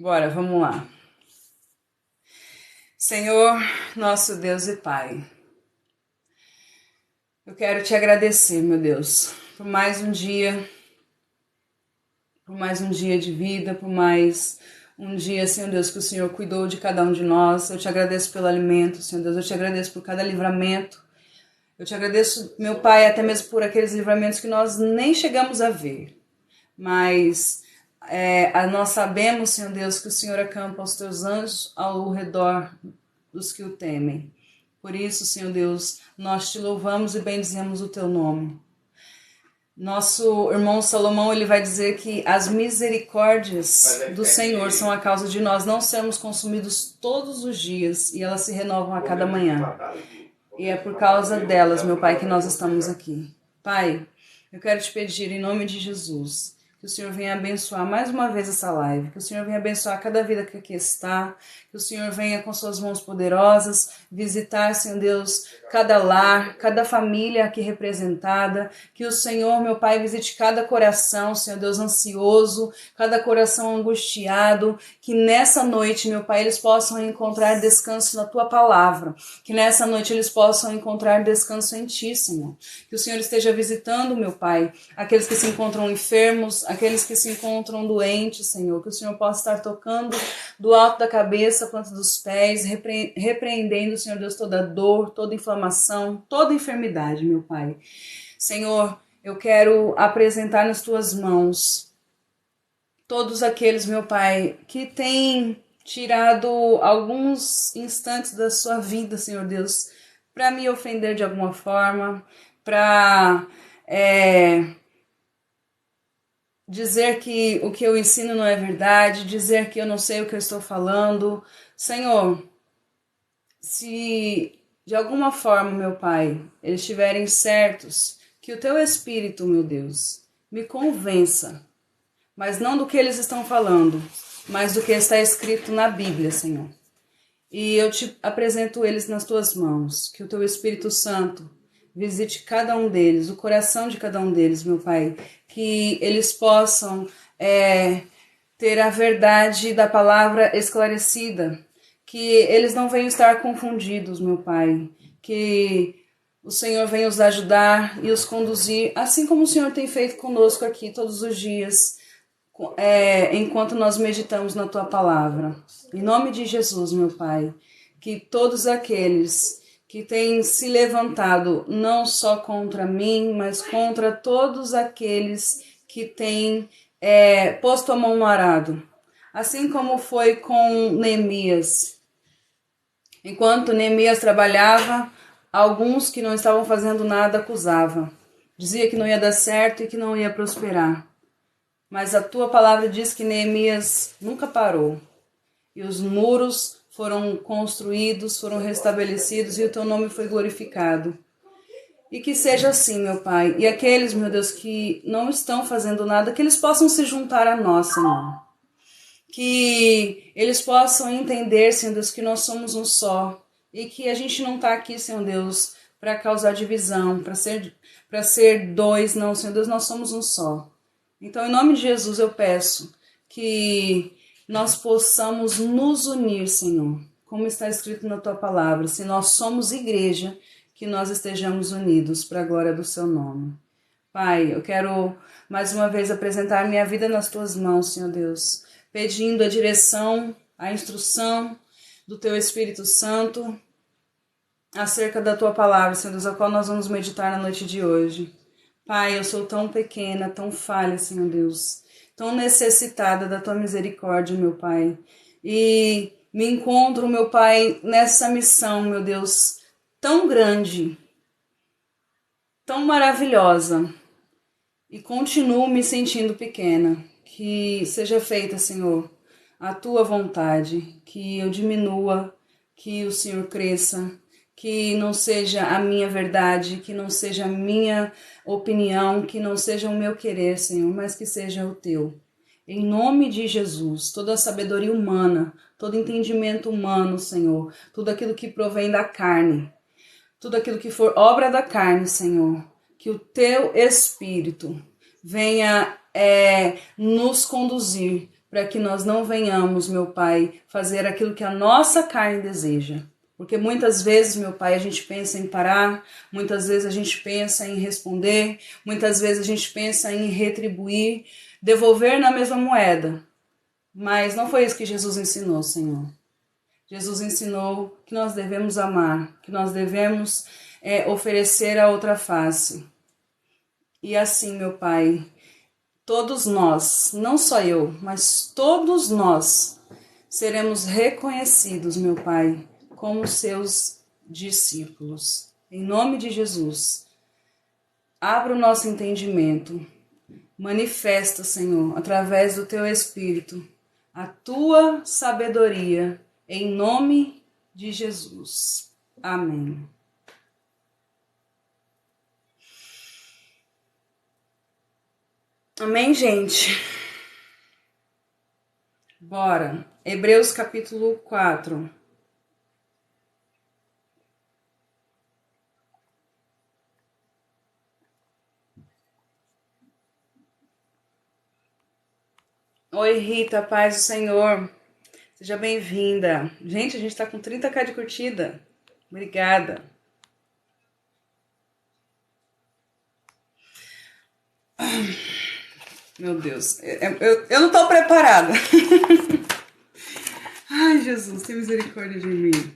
Bora, vamos lá. Senhor, nosso Deus e Pai, eu quero te agradecer, meu Deus, por mais um dia de vida, por mais um dia, Senhor Deus, que o Senhor cuidou de cada um de nós. Eu te agradeço pelo alimento, Senhor Deus, eu te agradeço por cada livramento. Eu te agradeço, meu Pai, até mesmo por aqueles livramentos que nós nem chegamos a ver. Mas nós sabemos, Senhor Deus, que o Senhor acampa os teus anjos ao redor dos que o temem. Por isso, Senhor Deus, nós te louvamos e bendizemos o teu nome. Nosso irmão Salomão, ele vai dizer que as misericórdias do Senhor são a causa de nós não sermos consumidos todos os dias e elas se renovam a cada manhã. E é por causa delas, meu Pai, que nós estamos aqui. Pai, eu quero te pedir em nome de Jesus que o Senhor venha abençoar mais uma vez essa live, que o Senhor venha abençoar cada vida que aqui está, que o Senhor venha com suas mãos poderosas visitar, Senhor Deus, cada lar, cada família aqui representada, que o Senhor, meu Pai, visite cada coração, Senhor Deus, ansioso, cada coração angustiado, que nessa noite, meu Pai, eles possam encontrar descanso na Tua palavra, que nessa noite eles possam encontrar descanso em Ti, Senhor, que o Senhor esteja visitando, meu Pai, aqueles que se encontram enfermos, aqueles que se encontram doentes, Senhor, que o Senhor possa estar tocando do alto da cabeça, quanto dos pés, repreendendo, Senhor Deus, toda dor, toda inflamação, toda enfermidade, meu Pai. Senhor, eu quero apresentar nas Tuas mãos todos aqueles, meu Pai, que têm tirado alguns instantes da sua vida, Senhor Deus, para me ofender de alguma forma, para dizer que o que eu ensino não é verdade, dizer que eu não sei o que eu estou falando. Senhor, se de alguma forma, meu Pai, eles estiverem certos, que o Teu Espírito, meu Deus, me convença, mas não do que eles estão falando, mas do que está escrito na Bíblia, Senhor. E eu te apresento eles nas Tuas mãos, que o Teu Espírito Santo visite cada um deles, o coração de cada um deles, meu Pai, que eles possam ter a verdade da palavra esclarecida, que eles não venham estar confundidos, meu Pai, que o Senhor venha os ajudar e os conduzir, assim como o Senhor tem feito conosco aqui todos os dias, enquanto nós meditamos na Tua palavra. Em nome de Jesus, meu Pai, que todos aqueles que têm se levantado não só contra mim, mas contra todos aqueles que têm posto a mão no arado. Assim como foi com Neemias. Enquanto Neemias trabalhava, alguns que não estavam fazendo nada acusavam. Dizia que não ia dar certo e que não ia prosperar. Mas a Tua palavra diz que Neemias nunca parou. E os muros foram construídos, foram restabelecidos e o Teu nome foi glorificado. E que seja assim, meu Pai. E aqueles, meu Deus, que não estão fazendo nada, que eles possam se juntar a nós, Senhor. Que eles possam entender, Senhor Deus, que nós somos um só. E que a gente não está aqui, Senhor Deus, para causar divisão, para ser dois, não, Senhor Deus, nós somos um só. Então, em nome de Jesus, eu peço que nós possamos nos unir, Senhor, como está escrito na Tua palavra. Se nós somos igreja, que nós estejamos unidos para a glória do Seu nome. Pai, eu quero mais uma vez apresentar minha vida nas Tuas mãos, Senhor Deus, pedindo a direção, a instrução do Teu Espírito Santo acerca da Tua palavra, Senhor Deus, a qual nós vamos meditar na noite de hoje. Pai, eu sou tão pequena, tão falha, Senhor Deus, tão necessitada da Tua misericórdia, meu Pai. E me encontro, meu Pai, nessa missão, meu Deus, tão grande, tão maravilhosa. E continuo me sentindo pequena. Que seja feita, Senhor, a Tua vontade, que eu diminua, que o Senhor cresça, que não seja a minha verdade, que não seja a minha opinião, que não seja o meu querer, Senhor, mas que seja o Teu. Em nome de Jesus, toda a sabedoria humana, todo entendimento humano, Senhor, tudo aquilo que provém da carne, tudo aquilo que for obra da carne, Senhor, que o Teu Espírito venha nos conduzir para que nós não venhamos, meu Pai, fazer aquilo que a nossa carne deseja. Porque muitas vezes, meu Pai, a gente pensa em parar, muitas vezes a gente pensa em responder, muitas vezes a gente pensa em retribuir, devolver na mesma moeda. Mas não foi isso que Jesus ensinou, Senhor. Jesus ensinou que nós devemos amar, que nós devemos oferecer a outra face. E assim, meu Pai, todos nós, não só eu, mas todos nós, seremos reconhecidos, meu Pai, como seus discípulos. Em nome de Jesus, abra o nosso entendimento. Manifesta, Senhor, através do Teu Espírito, a Tua sabedoria, em nome de Jesus. Amém. Amém, gente? Bora. Hebreus capítulo 4. Oi, Rita, paz do Senhor. Seja bem-vinda. Gente, a gente tá com 30k de curtida. Obrigada. Meu Deus, eu não tô preparada. Ai, Jesus, tem misericórdia de mim.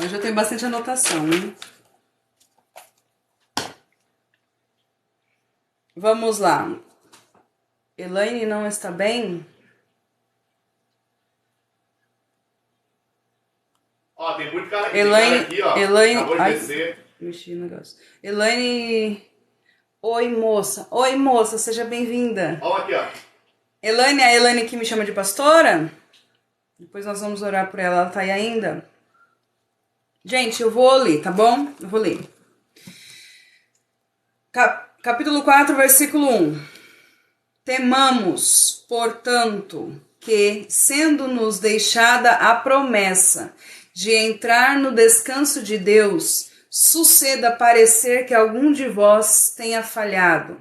Hoje eu tenho bastante anotação, hein? Vamos lá. Elaine não está bem? Ó, tem muito cara Elaine, aqui, ó. Elaine, Acabou de descer. Mexi no negócio. Elaine, oi moça. Oi moça, seja bem-vinda. Ó, aqui, ó. Elaine, a Elaine que me chama de pastora? Depois nós vamos orar por ela, ela tá aí ainda? Gente, eu vou ler, tá bom? Eu vou ler. Capítulo 4, versículo 1. Temamos, portanto, que, sendo-nos deixada a promessa de entrar no descanso de Deus, suceda parecer que algum de vós tenha falhado.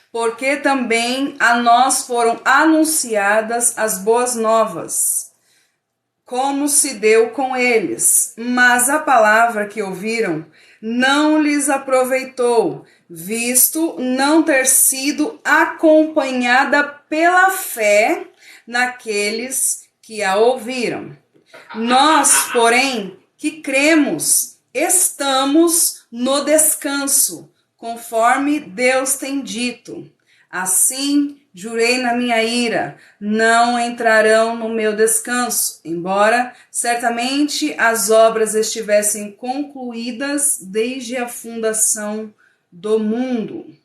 Porque também a nós foram anunciadas as boas novas, como se deu com eles, mas a palavra que ouviram não lhes aproveitou, visto não ter sido acompanhada pela fé naqueles que a ouviram. Nós, porém, que cremos, estamos no descanso, conforme Deus tem dito. Assim, jurei na minha ira, não entrarão no meu descanso, embora certamente as obras estivessem concluídas desde a fundação do mundo.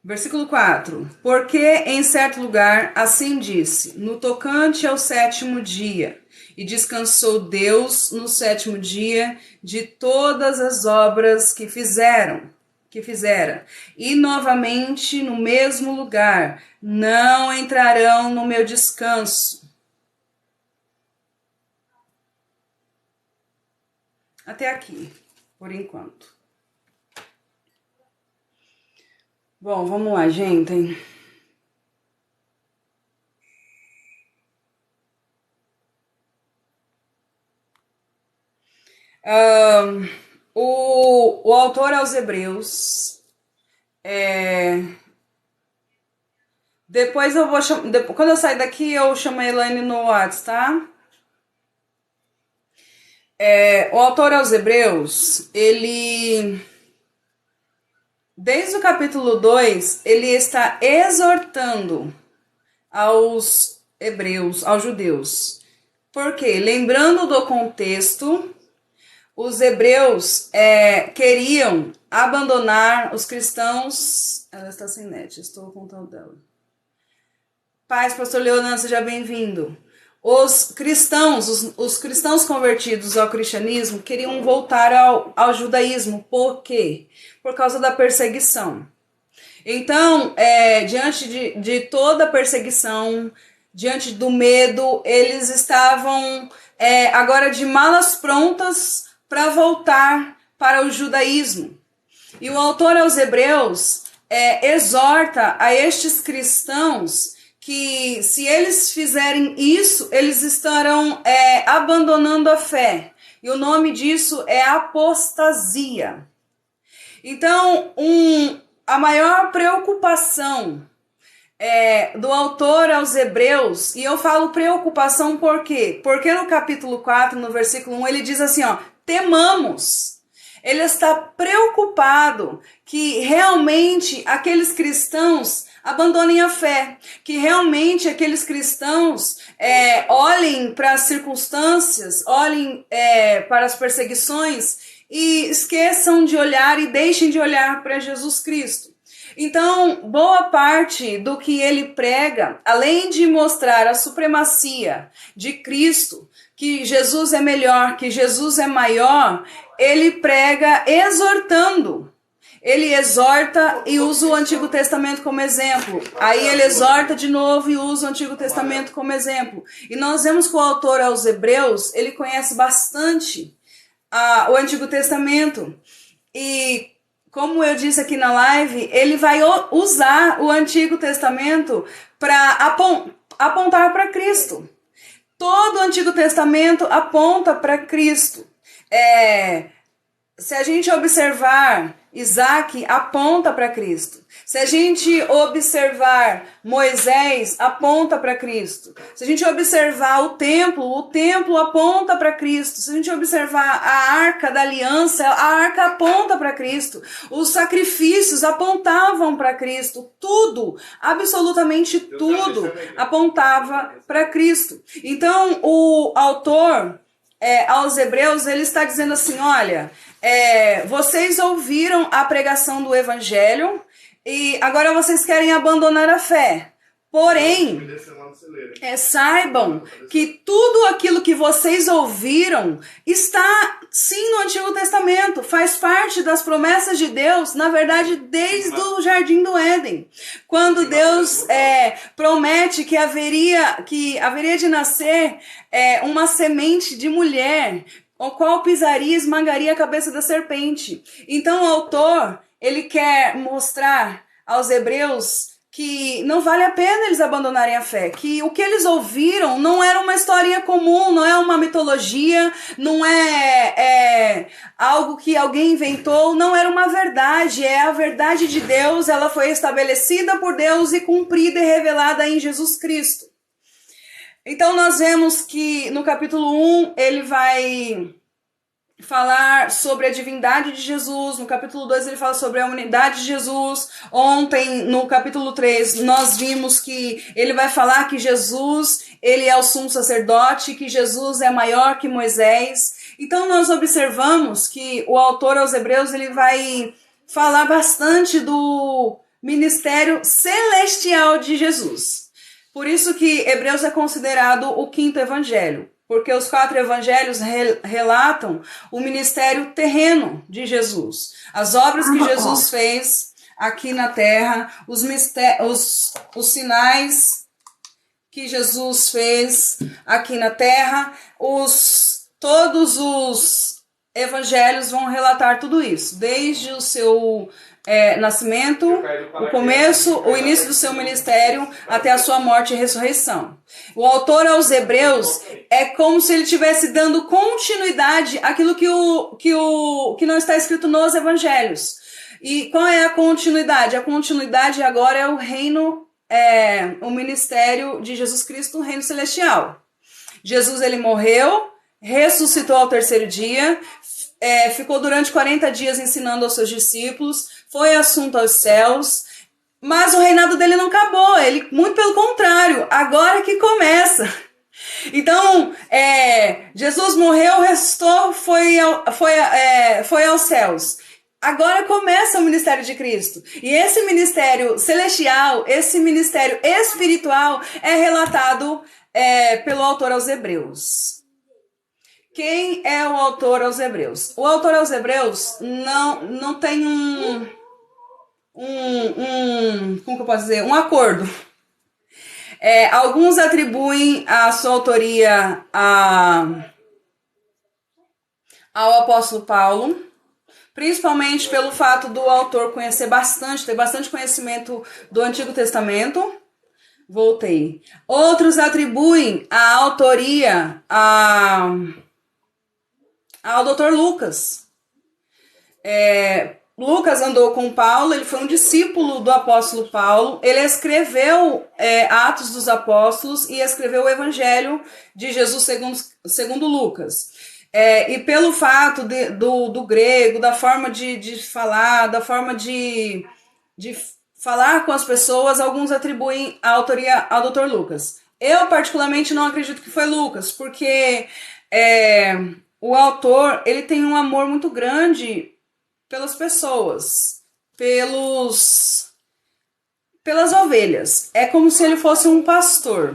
Versículo 4. Porque em certo lugar assim disse, no tocante ao sétimo dia, e descansou Deus no sétimo dia de todas as obras que fizera. E novamente no mesmo lugar, não entrarão no meu descanso. Até aqui, por enquanto. Bom, vamos lá, gente. O autor aos Hebreus, depois eu vou chamar, quando eu sair daqui eu chamo a Elaine no WhatsApp, tá? O autor aos Hebreus, ele, desde o capítulo 2, ele está exortando aos hebreus, aos judeus. Por quê? Lembrando do contexto, os hebreus queriam abandonar os cristãos. Ela está sem net, estou contando dela. Paz, pastor Leonardo, seja bem-vindo. Os cristãos convertidos ao cristianismo queriam voltar ao judaísmo. Por quê? Por causa da perseguição. Então, diante de toda a perseguição, diante do medo, eles estavam agora de malas prontas para voltar para o judaísmo. E o autor aos Hebreus exorta a estes cristãos que, se eles fizerem isso, eles estarão abandonando a fé. E o nome disso é apostasia. Então, a maior preocupação do autor aos Hebreus, e eu falo preocupação por quê? Porque no capítulo 4, no versículo 1, ele diz assim, temamos. Ele está preocupado que realmente aqueles cristãos abandonem a fé, que realmente aqueles cristãos olhem para as circunstâncias, olhem para as perseguições e esqueçam de olhar e deixem de olhar para Jesus Cristo. Então, boa parte do que ele prega, além de mostrar a supremacia de Cristo, que Jesus é melhor, que Jesus é maior, ele prega exortando. Ele exorta e usa o Antigo Testamento como exemplo. Aí ele exorta de novo e usa o Antigo Testamento como exemplo. E nós vemos que o autor aos Hebreus, ele conhece bastante o Antigo Testamento. E como eu disse aqui na live, ele vai usar o Antigo Testamento para apontar para Cristo. Todo o Antigo Testamento aponta para Cristo. Se a gente observar, Isaac aponta para Cristo. Se a gente observar Moisés, aponta para Cristo. Se a gente observar o templo aponta para Cristo. Se a gente observar a arca da aliança, a arca aponta para Cristo. Os sacrifícios apontavam para Cristo. Tudo, absolutamente tudo, apontava para Cristo. Então, o autor aos Hebreus, ele está dizendo assim, olha, vocês ouviram a pregação do Evangelho e agora vocês querem abandonar a fé. Porém, saibam que tudo aquilo que vocês ouviram está sim no Antigo Testamento, faz parte das promessas de Deus, na verdade, desde o Jardim do Éden. Quando Deus promete que haveria de nascer uma semente de mulher, o qual pisaria e esmagaria a cabeça da serpente. Então o autor, ele quer mostrar aos Hebreus que não vale a pena eles abandonarem a fé, que o que eles ouviram não era uma historinha comum, não é uma mitologia, não é algo que alguém inventou, não era uma verdade, é a verdade de Deus, ela foi estabelecida por Deus e cumprida e revelada em Jesus Cristo. Então nós vemos que no capítulo 1 ele vai falar sobre a divindade de Jesus, no capítulo 2 ele fala sobre a unidade de Jesus, ontem no capítulo 3 nós vimos que ele vai falar que Jesus, ele é o sumo sacerdote, que Jesus é maior que Moisés. Então nós observamos que o autor aos Hebreus, ele vai falar bastante do ministério celestial de Jesus. Por isso que Hebreus é considerado o quinto evangelho. Porque os 4 evangelhos relatam o ministério terreno de Jesus. As obras que Jesus fez aqui na terra, os sinais que Jesus fez aqui na terra, todos os evangelhos vão relatar tudo isso. Desde o seu nascimento, o começo, o início do seu ministério, até a sua morte e ressurreição. O autor aos Hebreus é como se ele estivesse dando continuidade àquilo que não está escrito nos evangelhos. E qual é a continuidade? A continuidade agora é o reino, o ministério de Jesus Cristo, o reino celestial. Jesus, ele morreu, ressuscitou ao terceiro dia, ficou durante 40 dias ensinando aos seus discípulos, foi assunto aos céus, mas o reinado dele não acabou, muito pelo contrário, agora que começa. Então, Jesus morreu, ressuscitou, foi aos céus. Agora começa o ministério de Cristo. E esse ministério celestial, esse ministério espiritual é relatado pelo autor aos Hebreus. Quem é o autor aos Hebreus? O autor aos Hebreus não tem como que eu posso dizer? Um acordo. Alguns atribuem a sua autoria ao apóstolo Paulo. principalmente pelo fato do autor conhecer bastante, ter bastante conhecimento do Antigo Testamento. Voltei. Outros atribuem a autoria ao Dr. Lucas. Lucas andou com Paulo, ele foi um discípulo do apóstolo Paulo, ele escreveu Atos dos Apóstolos e escreveu o Evangelho de Jesus segundo Lucas. E pelo fato do grego, da forma de falar, da forma de falar com as pessoas, alguns atribuem a autoria ao Dr. Lucas. Eu, particularmente, não acredito que foi Lucas, porque o autor ele tem um amor muito grande pelas pessoas, pelas ovelhas. É como se ele fosse um pastor.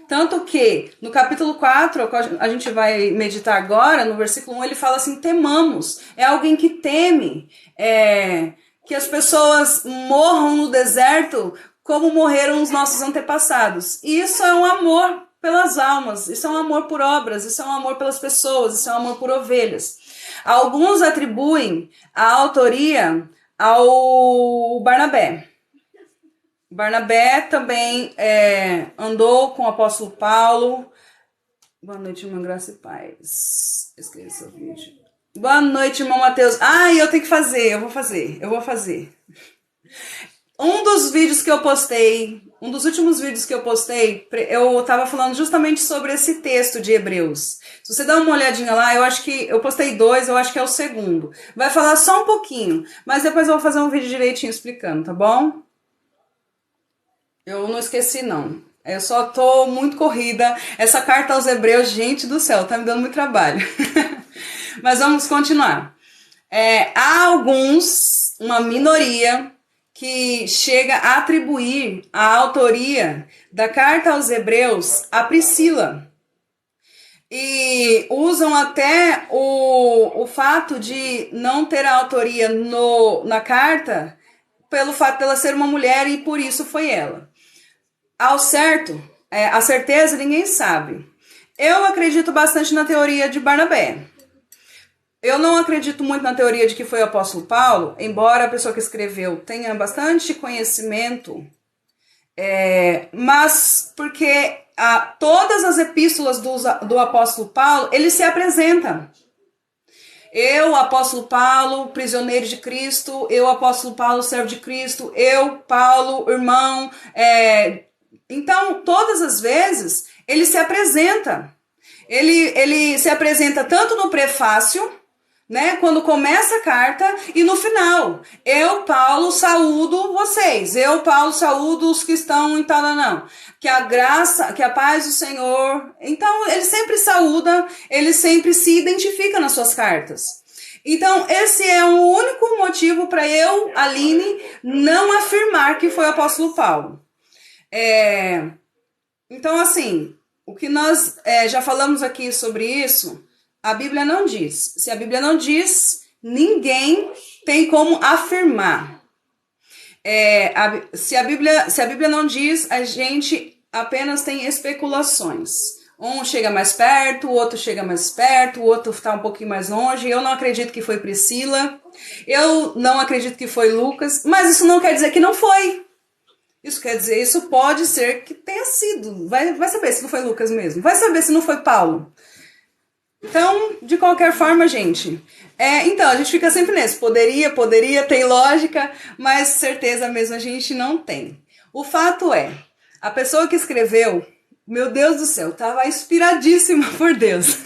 Tanto que, no capítulo 4, a gente vai meditar agora, no versículo 1, ele fala assim, temamos. É alguém que teme que as pessoas morram no deserto como morreram os nossos antepassados. E isso é um amor pelas almas, isso é um amor por obras, isso é um amor pelas pessoas, isso é um amor por ovelhas. Alguns atribuem a autoria ao Barnabé. Barnabé também andou com o apóstolo Paulo. Boa noite, irmã Graça e Paz. Esqueci o vídeo. Boa noite, irmão Mateus. Eu tenho que fazer, eu vou fazer. Um dos vídeos que eu postei, um dos últimos vídeos que eu postei, eu estava falando justamente sobre esse texto de Hebreus. Se você dá uma olhadinha lá, eu acho que eu postei 2, eu acho que é o segundo. Vai falar só um pouquinho, mas depois eu vou fazer um vídeo direitinho explicando, tá bom? Eu não esqueci, não. Eu só tô muito corrida. Essa carta aos Hebreus, gente do céu, tá me dando muito trabalho. Mas vamos continuar. Há alguns, uma minoria, que chega a atribuir a autoria da carta aos Hebreus a Priscila. E usam até o fato de não ter a autoria na carta pelo fato dela ser uma mulher e por isso foi ela. Ao certo, a certeza ninguém sabe. Eu acredito bastante na teoria de Barnabé. Eu não acredito muito na teoria de que foi o apóstolo Paulo, embora a pessoa que escreveu tenha bastante conhecimento, mas porque todas as epístolas do apóstolo Paulo, ele se apresenta. Eu, apóstolo Paulo, prisioneiro de Cristo, eu, apóstolo Paulo, servo de Cristo, eu, Paulo, irmão. Então, todas as vezes, ele se apresenta. Ele se apresenta tanto no prefácio, né, quando começa a carta, e no final. Eu, Paulo, saúdo vocês. Eu, Paulo, saúdo os que estão em tal, não. Que a graça, que a paz do Senhor. Então, ele sempre saúda, ele sempre se identifica nas suas cartas. Então, esse é o único motivo para eu, Aline, não afirmar que foi o apóstolo Paulo. Então, assim, o que nós já falamos aqui sobre isso, a Bíblia não diz. Se a Bíblia não diz, ninguém tem como afirmar. Se a Bíblia não diz, a gente apenas tem especulações. Um chega mais perto, o outro chega mais perto, o outro está um pouquinho mais longe. Eu não acredito que foi Priscila, eu não acredito que foi Lucas, mas isso não quer dizer que não foi. Isso quer dizer, isso pode ser que tenha sido. Vai saber se não foi Lucas mesmo. Vai saber se não foi Paulo. Então, de qualquer forma, gente. Então, a gente fica sempre nesse. Poderia, tem lógica, mas certeza mesmo a gente não tem. O fato é, a pessoa que escreveu, meu Deus do céu, estava inspiradíssima por Deus.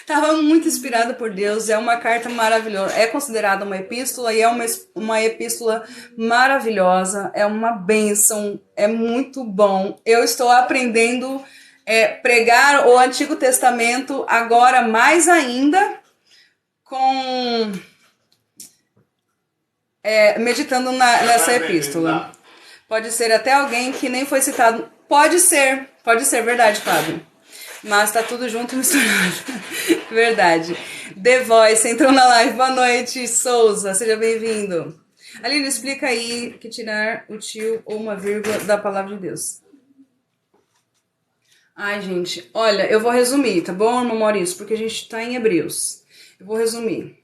Estava muito inspirada por Deus, é uma carta maravilhosa, é considerada uma epístola e é uma epístola maravilhosa, é uma bênção, é muito bom. Eu estou aprendendo pregar o Antigo Testamento agora mais ainda, meditando nessa epístola. Pode ser até alguém que nem foi citado, pode ser verdade, Fábio. Mas tá tudo junto e misturado. Verdade. The Voice entrou na live. Boa noite, Souza. Seja bem-vindo. Aline, explica aí que tirar o tio ou uma vírgula da palavra de Deus. Ai, gente. Olha, eu vou resumir, tá bom, irmão Maurício? Porque a gente tá em Hebreus. Eu vou resumir.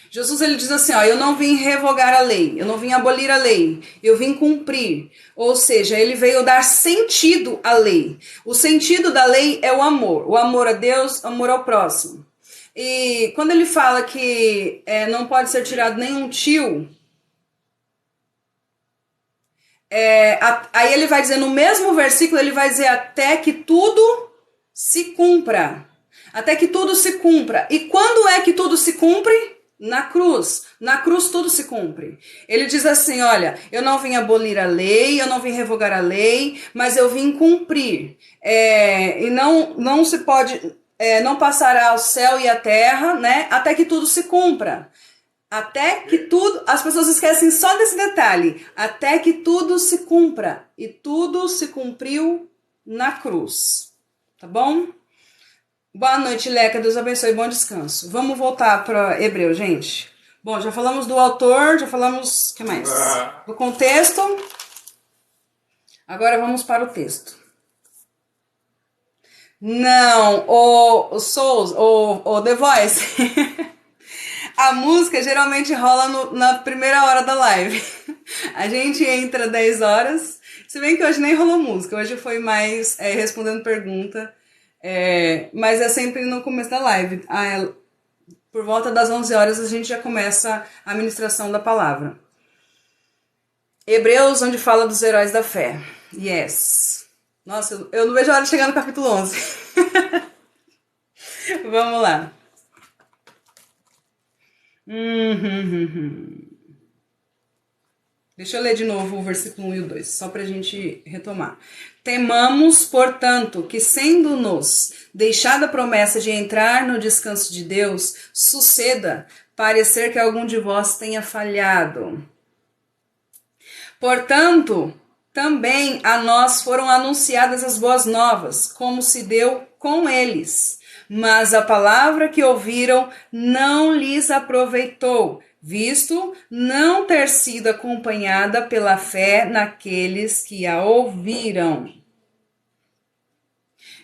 Jesus ele diz assim, ó, eu não vim revogar a lei, eu não vim abolir a lei, eu vim cumprir. Ou seja, ele veio dar sentido à lei. O sentido da lei é o amor a Deus, o amor ao próximo. E quando ele fala que não pode ser tirado nenhum tio, aí ele vai dizer, no mesmo versículo, ele vai dizer até que tudo se cumpra. Até que tudo se cumpra. E quando é que tudo se cumpre? Na cruz. Na cruz tudo se cumpre. Ele diz assim, olha, eu não vim abolir a lei, eu não vim revogar a lei, mas eu vim cumprir. E não se pode, não passará o céu e a terra, né? Até que tudo se cumpra. Até que tudo, as pessoas esquecem só desse detalhe, até que tudo se cumpra, e tudo se cumpriu na cruz, tá bom? Boa noite, Leca, Deus abençoe, bom descanso. Vamos voltar para Hebreu, gente. Bom, já falamos do autor, já falamos, o que mais? Do contexto. Agora vamos para o texto. Não, o Souls, o The Voice... A música geralmente rola na primeira hora da live. A gente entra 10 horas, se bem que hoje nem rolou música, hoje foi mais respondendo pergunta, mas é sempre no começo da live. Por volta das 11 horas a gente já começa a ministração da palavra. Hebreus, onde fala dos heróis da fé. Yes. Nossa, eu não vejo a hora de chegar no capítulo 11. Vamos lá. Deixa eu ler de novo o versículo 1 e o 2, só para a gente retomar. Temamos, portanto, que sendo-nos deixada a promessa de entrar no descanso de Deus, suceda parecer que algum de vós tenha falhado. Portanto, também a nós foram anunciadas as boas novas, como se deu com eles. Mas a palavra que ouviram não lhes aproveitou, visto não ter sido acompanhada pela fé naqueles que a ouviram.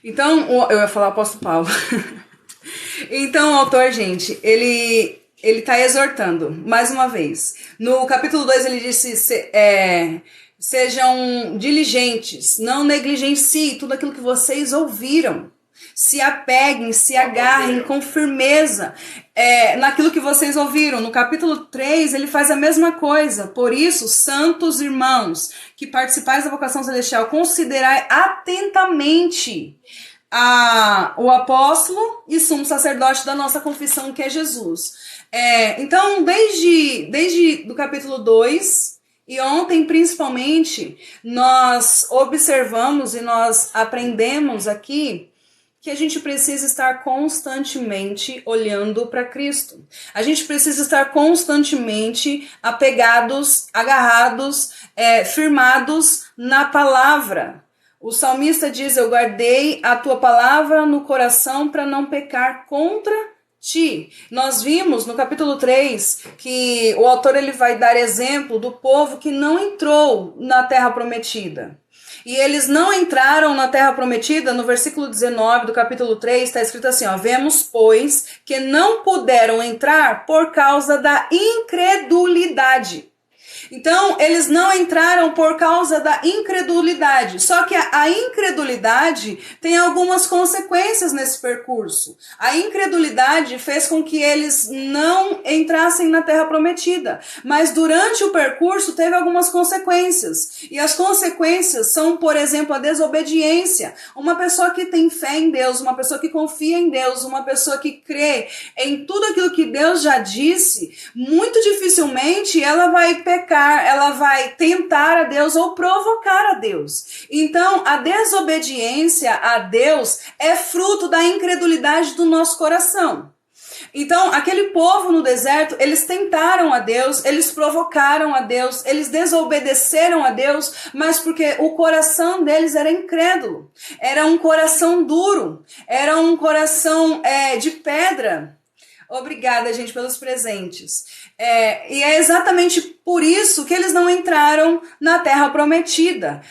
Então, eu ia falar o apóstolo Paulo. Então, o autor, gente, ele está exortando, mais uma vez. No capítulo 2, ele disse, sejam diligentes, não negligenciem tudo aquilo que vocês ouviram. Se apeguem, se agarrem com firmeza naquilo que vocês ouviram. No capítulo 3, ele faz a mesma coisa. Por isso, santos irmãos, que participais da vocação celestial, considerai atentamente o apóstolo e sumo sacerdote da nossa confissão, que é Jesus. Então, desde do capítulo 2... E ontem, principalmente, nós observamos e nós aprendemos aqui que a gente precisa estar constantemente olhando para Cristo. A gente precisa estar constantemente apegados, agarrados, firmados na palavra. O salmista diz, eu guardei a tua palavra no coração para não pecar contra ti. Nós vimos no capítulo 3 que o autor ele vai dar exemplo do povo que não entrou na terra prometida. E eles não entraram na terra prometida, no versículo 19 do capítulo 3, está escrito assim, ó, vemos, pois, que não puderam entrar por causa da incredulidade. Então, eles não entraram por causa da incredulidade. Só que a incredulidade tem algumas consequências nesse percurso. A incredulidade fez com que eles não entrassem na terra prometida. Mas durante o percurso teve algumas consequências. E as consequências são, por exemplo, a desobediência. Uma pessoa que tem fé em Deus, uma pessoa que confia em Deus, uma pessoa que crê em tudo aquilo que Deus já disse, muito dificilmente ela vai pecar, ela vai tentar a Deus ou provocar a Deus. Então, a desobediência a Deus é fruto da incredulidade do nosso coração. Então, aquele povo no deserto, eles tentaram a Deus, eles provocaram a Deus, eles desobedeceram a Deus, mas porque o coração deles era incrédulo, era um coração duro, era um coração de pedra. Obrigada, gente, pelos presentes. E é exatamente por isso que eles não entraram na terra prometida.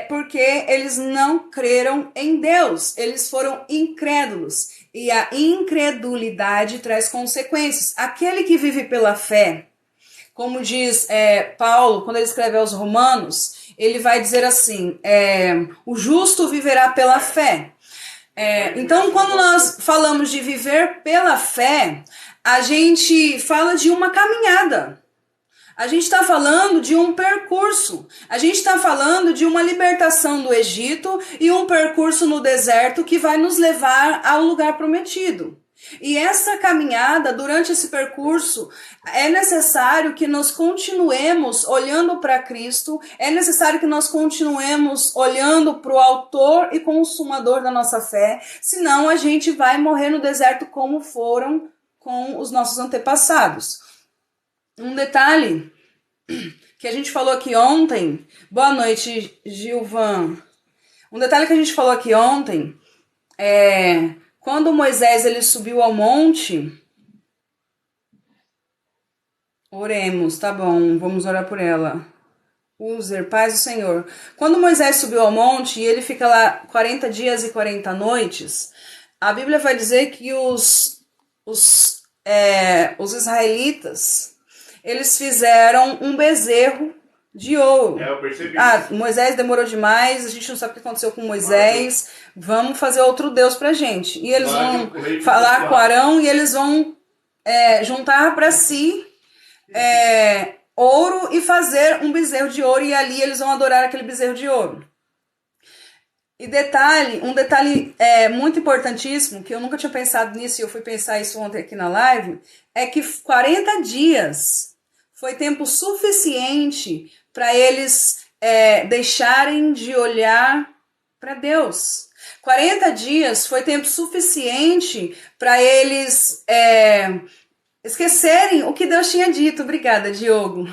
Porque eles não creram em Deus, eles foram incrédulos. E a incredulidade traz consequências. Aquele que vive pela fé, como diz Paulo, quando ele escreve aos Romanos, ele vai dizer assim, o justo viverá pela fé. Então, quando nós falamos de viver pela fé, a gente fala de uma caminhada. A gente está falando de um percurso. A gente está falando de uma libertação do Egito e um percurso no deserto que vai nos levar ao lugar prometido. E essa caminhada, durante esse percurso, é necessário que nós continuemos olhando para Cristo, é necessário que nós continuemos olhando para o autor e consumador da nossa fé, senão a gente vai morrer no deserto como foram com os nossos antepassados. Um detalhe que a gente falou aqui ontem, boa noite, Gilvan. Um detalhe que a gente falou aqui ontem quando Moisés ele subiu ao monte, oremos, tá bom, vamos orar por ela. User, paz do Senhor. Quando Moisés subiu ao monte e ele fica lá 40 dias e 40 noites, a Bíblia vai dizer que os israelitas, eles fizeram um bezerro de ouro. Eu percebi. Moisés demorou demais, a gente não sabe o que aconteceu com Moisés, vamos fazer outro Deus pra gente. E eles vão falar com Arão e eles vão juntar para si ouro e fazer um bezerro de ouro, e ali eles vão adorar aquele bezerro de ouro. E um detalhe muito importantíssimo, que eu nunca tinha pensado nisso e eu fui pensar isso ontem aqui na live, é que 40 dias foi tempo suficiente para eles deixarem de olhar para Deus. 40 dias foi tempo suficiente para eles esquecerem o que Deus tinha dito. Obrigada, Diogo.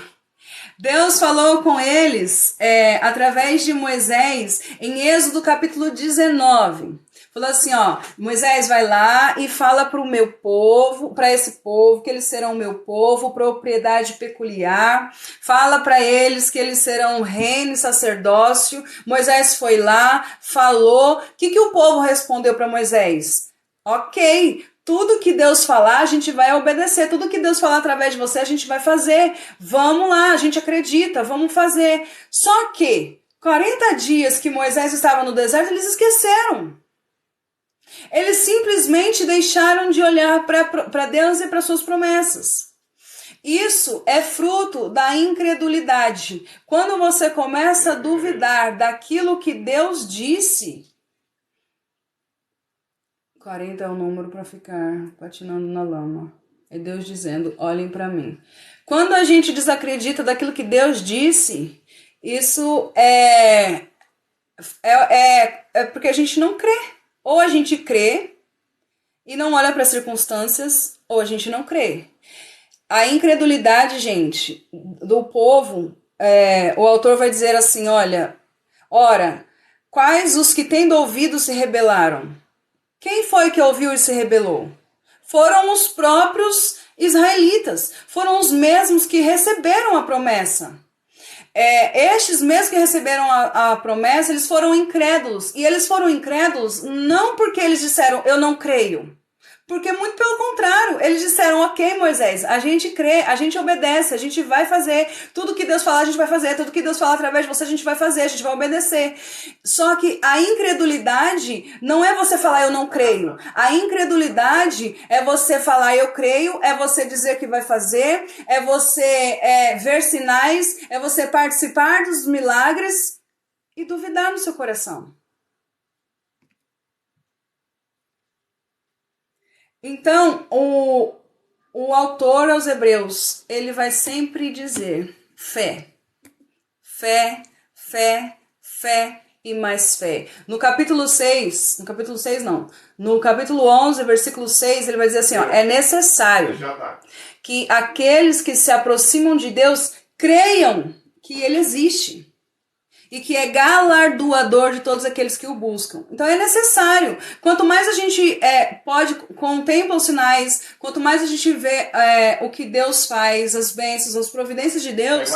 Deus falou com eles através de Moisés em Êxodo capítulo 19. Falou assim, Moisés vai lá e fala para o meu povo, para esse povo, que eles serão o meu povo, propriedade peculiar. Fala para eles que eles serão reino e sacerdócio. Moisés foi lá, falou. O que o povo respondeu para Moisés? Ok, tudo que Deus falar, a gente vai obedecer. Tudo que Deus falar através de você, a gente vai fazer. Vamos lá, a gente acredita, vamos fazer. Só que 40 dias que Moisés estava no deserto, eles esqueceram. Eles simplesmente deixaram de olhar para Deus e para suas promessas. Isso é fruto da incredulidade. Quando você começa a duvidar daquilo que Deus disse, 40 é o número para ficar patinando na lama. É Deus dizendo, olhem para mim. Quando a gente desacredita daquilo que Deus disse, isso é porque a gente não crê. Ou a gente crê e não olha para as circunstâncias, ou a gente não crê. A incredulidade, gente, do povo, o autor vai dizer assim, ora, quais os que tendo ouvido se rebelaram? Quem foi que ouviu e se rebelou? Foram os próprios israelitas, foram os mesmos que receberam a promessa. Estes mesmos que receberam a promessa, eles foram incrédulos. E eles foram incrédulos não porque eles disseram, eu não creio. Porque muito pelo contrário, eles disseram, ok, Moisés, a gente crê, a gente obedece, a gente vai fazer. Tudo que Deus falar, a gente vai fazer. Tudo que Deus falar através de você, a gente vai fazer, a gente vai obedecer. Só que a incredulidade não é você falar, eu não creio. A incredulidade é você falar, eu creio, é você dizer que vai fazer, é você ver sinais, é você participar dos milagres e duvidar no seu coração. Então, o autor aos Hebreus, ele vai sempre dizer fé, fé, fé, fé e mais fé. No capítulo 11, versículo 6, ele vai dizer assim, é necessário que aqueles que se aproximam de Deus creiam que ele existe e que é galardoador de todos aqueles que o buscam. Então é necessário. Quanto mais a gente contempla os sinais, quanto mais a gente vê o que Deus faz, as bênçãos, as providências de Deus,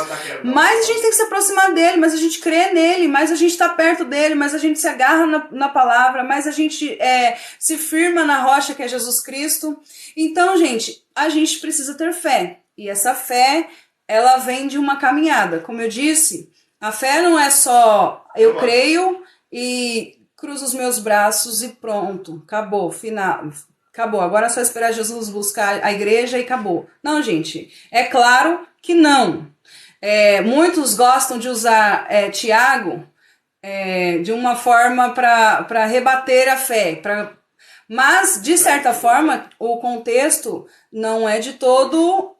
mais a gente tem que se aproximar dele, mais a gente crê nele, mais a gente está perto dele, mais a gente se agarra na palavra, mais a gente se firma na rocha que é Jesus Cristo. Então, gente, a gente precisa ter fé. E essa fé, ela vem de uma caminhada. Como eu disse, a fé não é só eu creio e cruzo os meus braços e pronto, acabou, final, acabou. Agora é só esperar Jesus buscar a igreja e acabou. Não, gente, é claro que não. Muitos gostam de usar Tiago de uma forma para rebater a fé, mas, de certa forma, o contexto não é de todo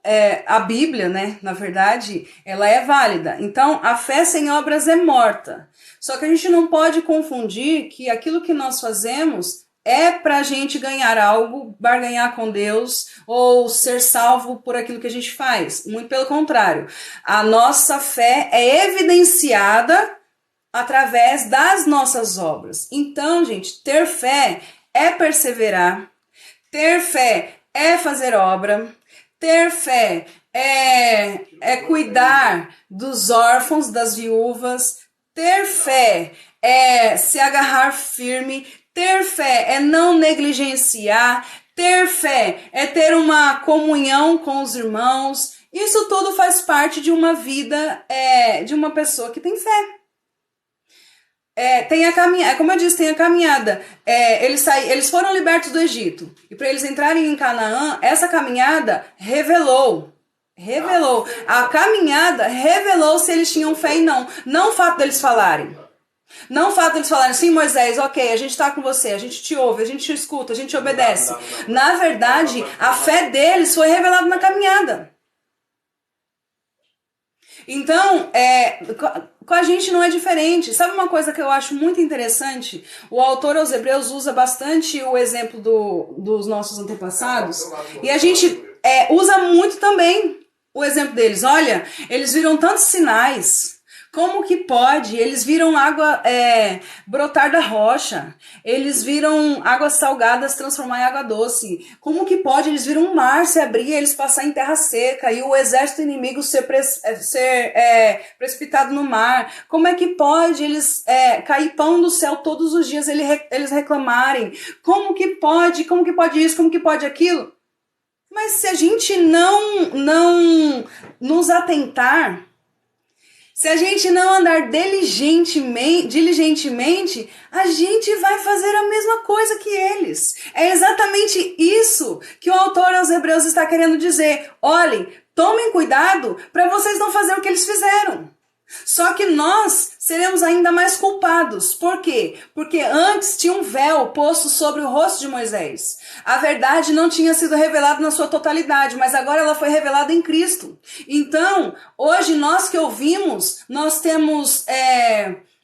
a Bíblia, né? Na verdade, ela é válida. Então, a fé sem obras é morta. Só que a gente não pode confundir que aquilo que nós fazemos é para a gente ganhar algo, barganhar com Deus ou ser salvo por aquilo que a gente faz. Muito pelo contrário. A nossa fé é evidenciada através das nossas obras. Então, gente, ter fé é perseverar, ter fé é fazer obra, ter fé é cuidar dos órfãos, das viúvas, ter fé é se agarrar firme, ter fé é não negligenciar, ter fé é ter uma comunhão com os irmãos. Isso tudo faz parte de uma vida de uma pessoa que tem fé. Tem a caminhada, como eu disse, tem a caminhada. Eles foram libertos do Egito. E para eles entrarem em Canaã, essa caminhada revelou. A caminhada revelou se eles tinham fé e não. Não o fato deles falarem. Não o fato deles falarem, sim, Moisés, ok, a gente está com você, a gente te ouve, a gente te escuta, a gente te obedece. Na verdade, a fé deles foi revelada na caminhada. Então, com a gente não é diferente. Sabe uma coisa que eu acho muito interessante? O autor aos Hebreus usa bastante o exemplo dos nossos antepassados. E a gente usa muito também o exemplo deles. Olha, eles viram tantos sinais. Como que pode? Eles viram água brotar da rocha. Eles viram águas salgadas transformar em água doce. Como que pode? Eles viram um mar se abrir e eles passar em terra seca. E o exército inimigo ser precipitado no mar. Como é que pode eles cair pão do céu todos os dias eles reclamarem? Como que pode? Como que pode isso? Como que pode aquilo? Mas se a gente não nos atentar, se a gente não andar diligentemente, a gente vai fazer a mesma coisa que eles. É exatamente isso que o autor aos Hebreus está querendo dizer. Olhem, tomem cuidado para vocês não fazerem o que eles fizeram. Só que nós seremos ainda mais culpados. Por quê? Porque antes tinha um véu posto sobre o rosto de Moisés. A verdade não tinha sido revelada na sua totalidade, mas agora ela foi revelada em Cristo. Então, hoje nós que ouvimos, nós temos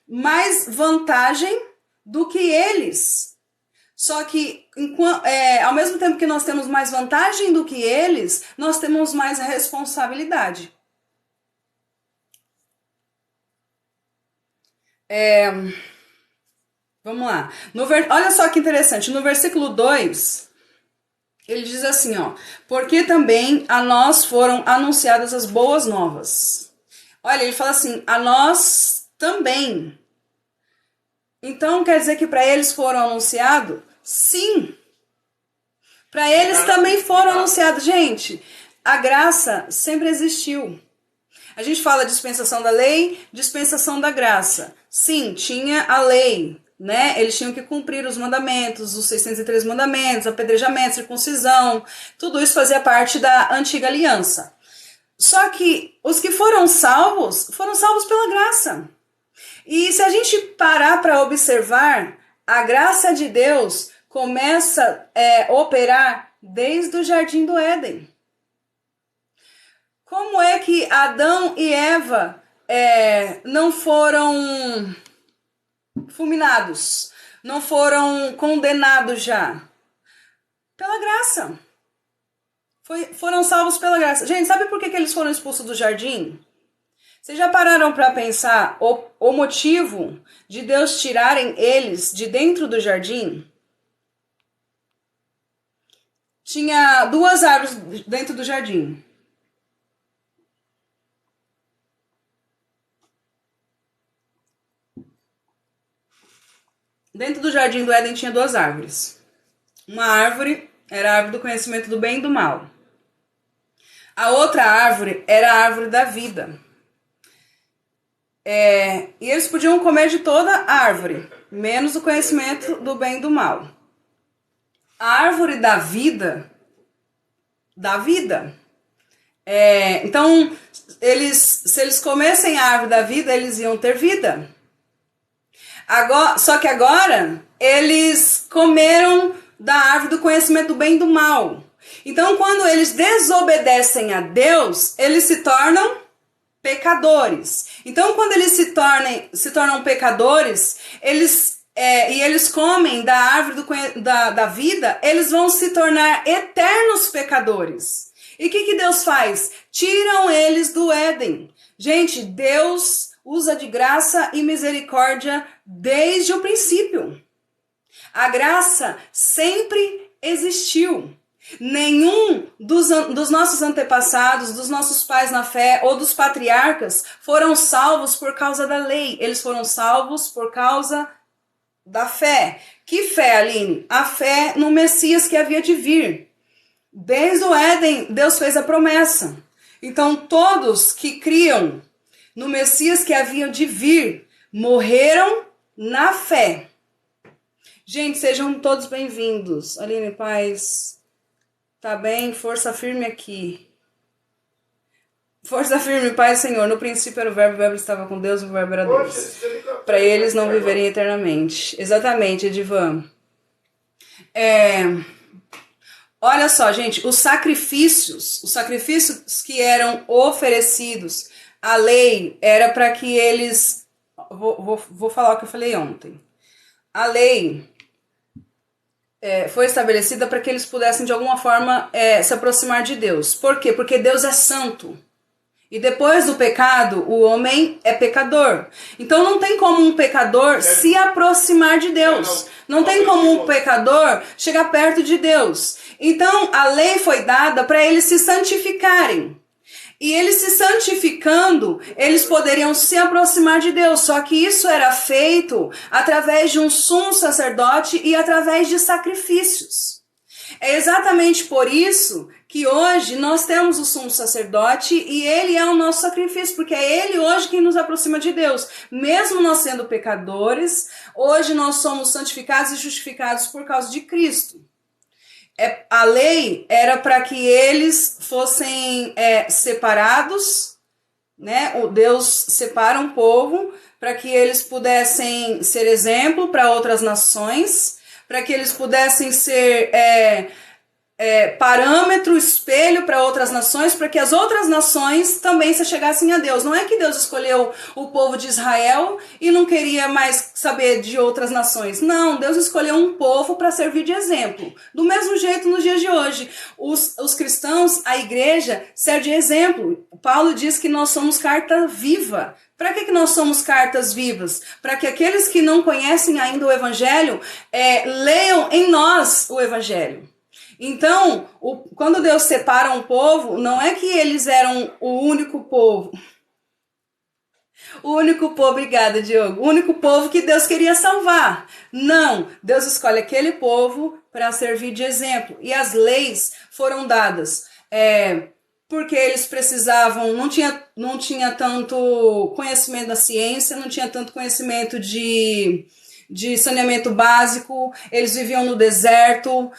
mais vantagem do que eles. Só que, ao mesmo tempo que nós temos mais vantagem do que eles, nós temos mais responsabilidade. Vamos lá. Olha só que interessante. No versículo 2, ele diz assim, porque também a nós foram anunciadas as boas novas. Olha, ele fala assim, a nós também. Então, quer dizer que para eles foram anunciados? Sim. Para eles também foram anunciados. Gente, a graça sempre existiu. A gente fala dispensação da lei, dispensação da graça. Sim, tinha a lei, né? Eles tinham que cumprir os mandamentos, os 603 mandamentos, apedrejamento, circuncisão. Tudo isso fazia parte da antiga aliança. Só que os que foram salvos pela graça. E se a gente parar para observar, a graça de Deus começa a operar desde o Jardim do Éden. Como é que Adão e Eva não foram fulminados, não foram condenados já? Pela graça. Foram salvos pela graça. Gente, sabe por que eles foram expulsos do jardim? Vocês já pararam para pensar o motivo de Deus tirarem eles de dentro do jardim? Tinha 2 árvores dentro do jardim. Dentro do jardim do Éden tinha 2 árvores. Uma árvore era a árvore do conhecimento do bem e do mal. A outra árvore era a árvore da vida. E eles podiam comer de toda a árvore, menos o conhecimento do bem e do mal. A árvore da vida dá vida. Então, se eles comessem a árvore da vida, eles iam ter vida. Só que agora, eles comeram da árvore do conhecimento do bem e do mal. Então, quando eles desobedecem a Deus, eles se tornam pecadores. Então, quando eles se tornam pecadores, e eles comem da árvore da vida, eles vão se tornar eternos pecadores. E o que Deus faz? Tiram eles do Éden. Gente, Deus usa de graça e misericórdia desde o princípio. A graça sempre existiu. Nenhum dos nossos antepassados, dos nossos pais na fé ou dos patriarcas foram salvos por causa da lei. Eles foram salvos por causa da fé. Que fé, Aline? A fé no Messias que havia de vir. Desde o Éden, Deus fez a promessa. Então, todos que criam no Messias que havia de vir morreram na fé. Gente, sejam todos bem-vindos. Aline Paz, tá bem? Força firme aqui. Força firme, Pai Senhor. No princípio era o Verbo estava com Deus, o Verbo era Deus. Para eles não viverem eternamente. Exatamente, Edivan. Olha só, gente, os sacrifícios que eram oferecidos, a lei era para que eles... Vou falar o que eu falei ontem. A lei foi estabelecida para que eles pudessem, de alguma forma, se aproximar de Deus. Por quê? Porque Deus é santo. E depois do pecado, o homem é pecador. Então não tem como um pecador se aproximar de Deus. Não tem como um pecador chegar perto de Deus. Então a lei foi dada para eles se santificarem. E eles se santificando, eles poderiam se aproximar de Deus. Só que isso era feito através de um sumo sacerdote e através de sacrifícios. É exatamente por isso que hoje nós temos o sumo sacerdote e ele é o nosso sacrifício, porque é ele hoje quem nos aproxima de Deus. Mesmo nós sendo pecadores, hoje nós somos santificados e justificados por causa de Cristo. A lei era para que eles fossem separados, né? O Deus separa um povo para que eles pudessem ser exemplo para outras nações, para que eles pudessem ser parâmetro, espelho para outras nações, para que as outras nações também se chegassem a Deus. Não é que Deus escolheu o povo de Israel e não queria mais saber de outras nações. Não, Deus escolheu um povo para servir de exemplo. Do mesmo jeito nos dias de hoje. Os cristãos, a igreja, serve de exemplo. Paulo diz que nós somos carta viva. Para que nós somos cartas vivas? Para que aqueles que não conhecem ainda o Evangelho leiam em nós o Evangelho. Então, quando Deus separa um povo, não é que eles eram o único povo. O único povo, obrigada, Diogo. O único povo que Deus queria salvar. Não, Deus escolhe aquele povo para servir de exemplo. E as leis foram dadas porque eles precisavam, não tinha tanto conhecimento da ciência, não tinha tanto conhecimento de saneamento básico, eles viviam no deserto.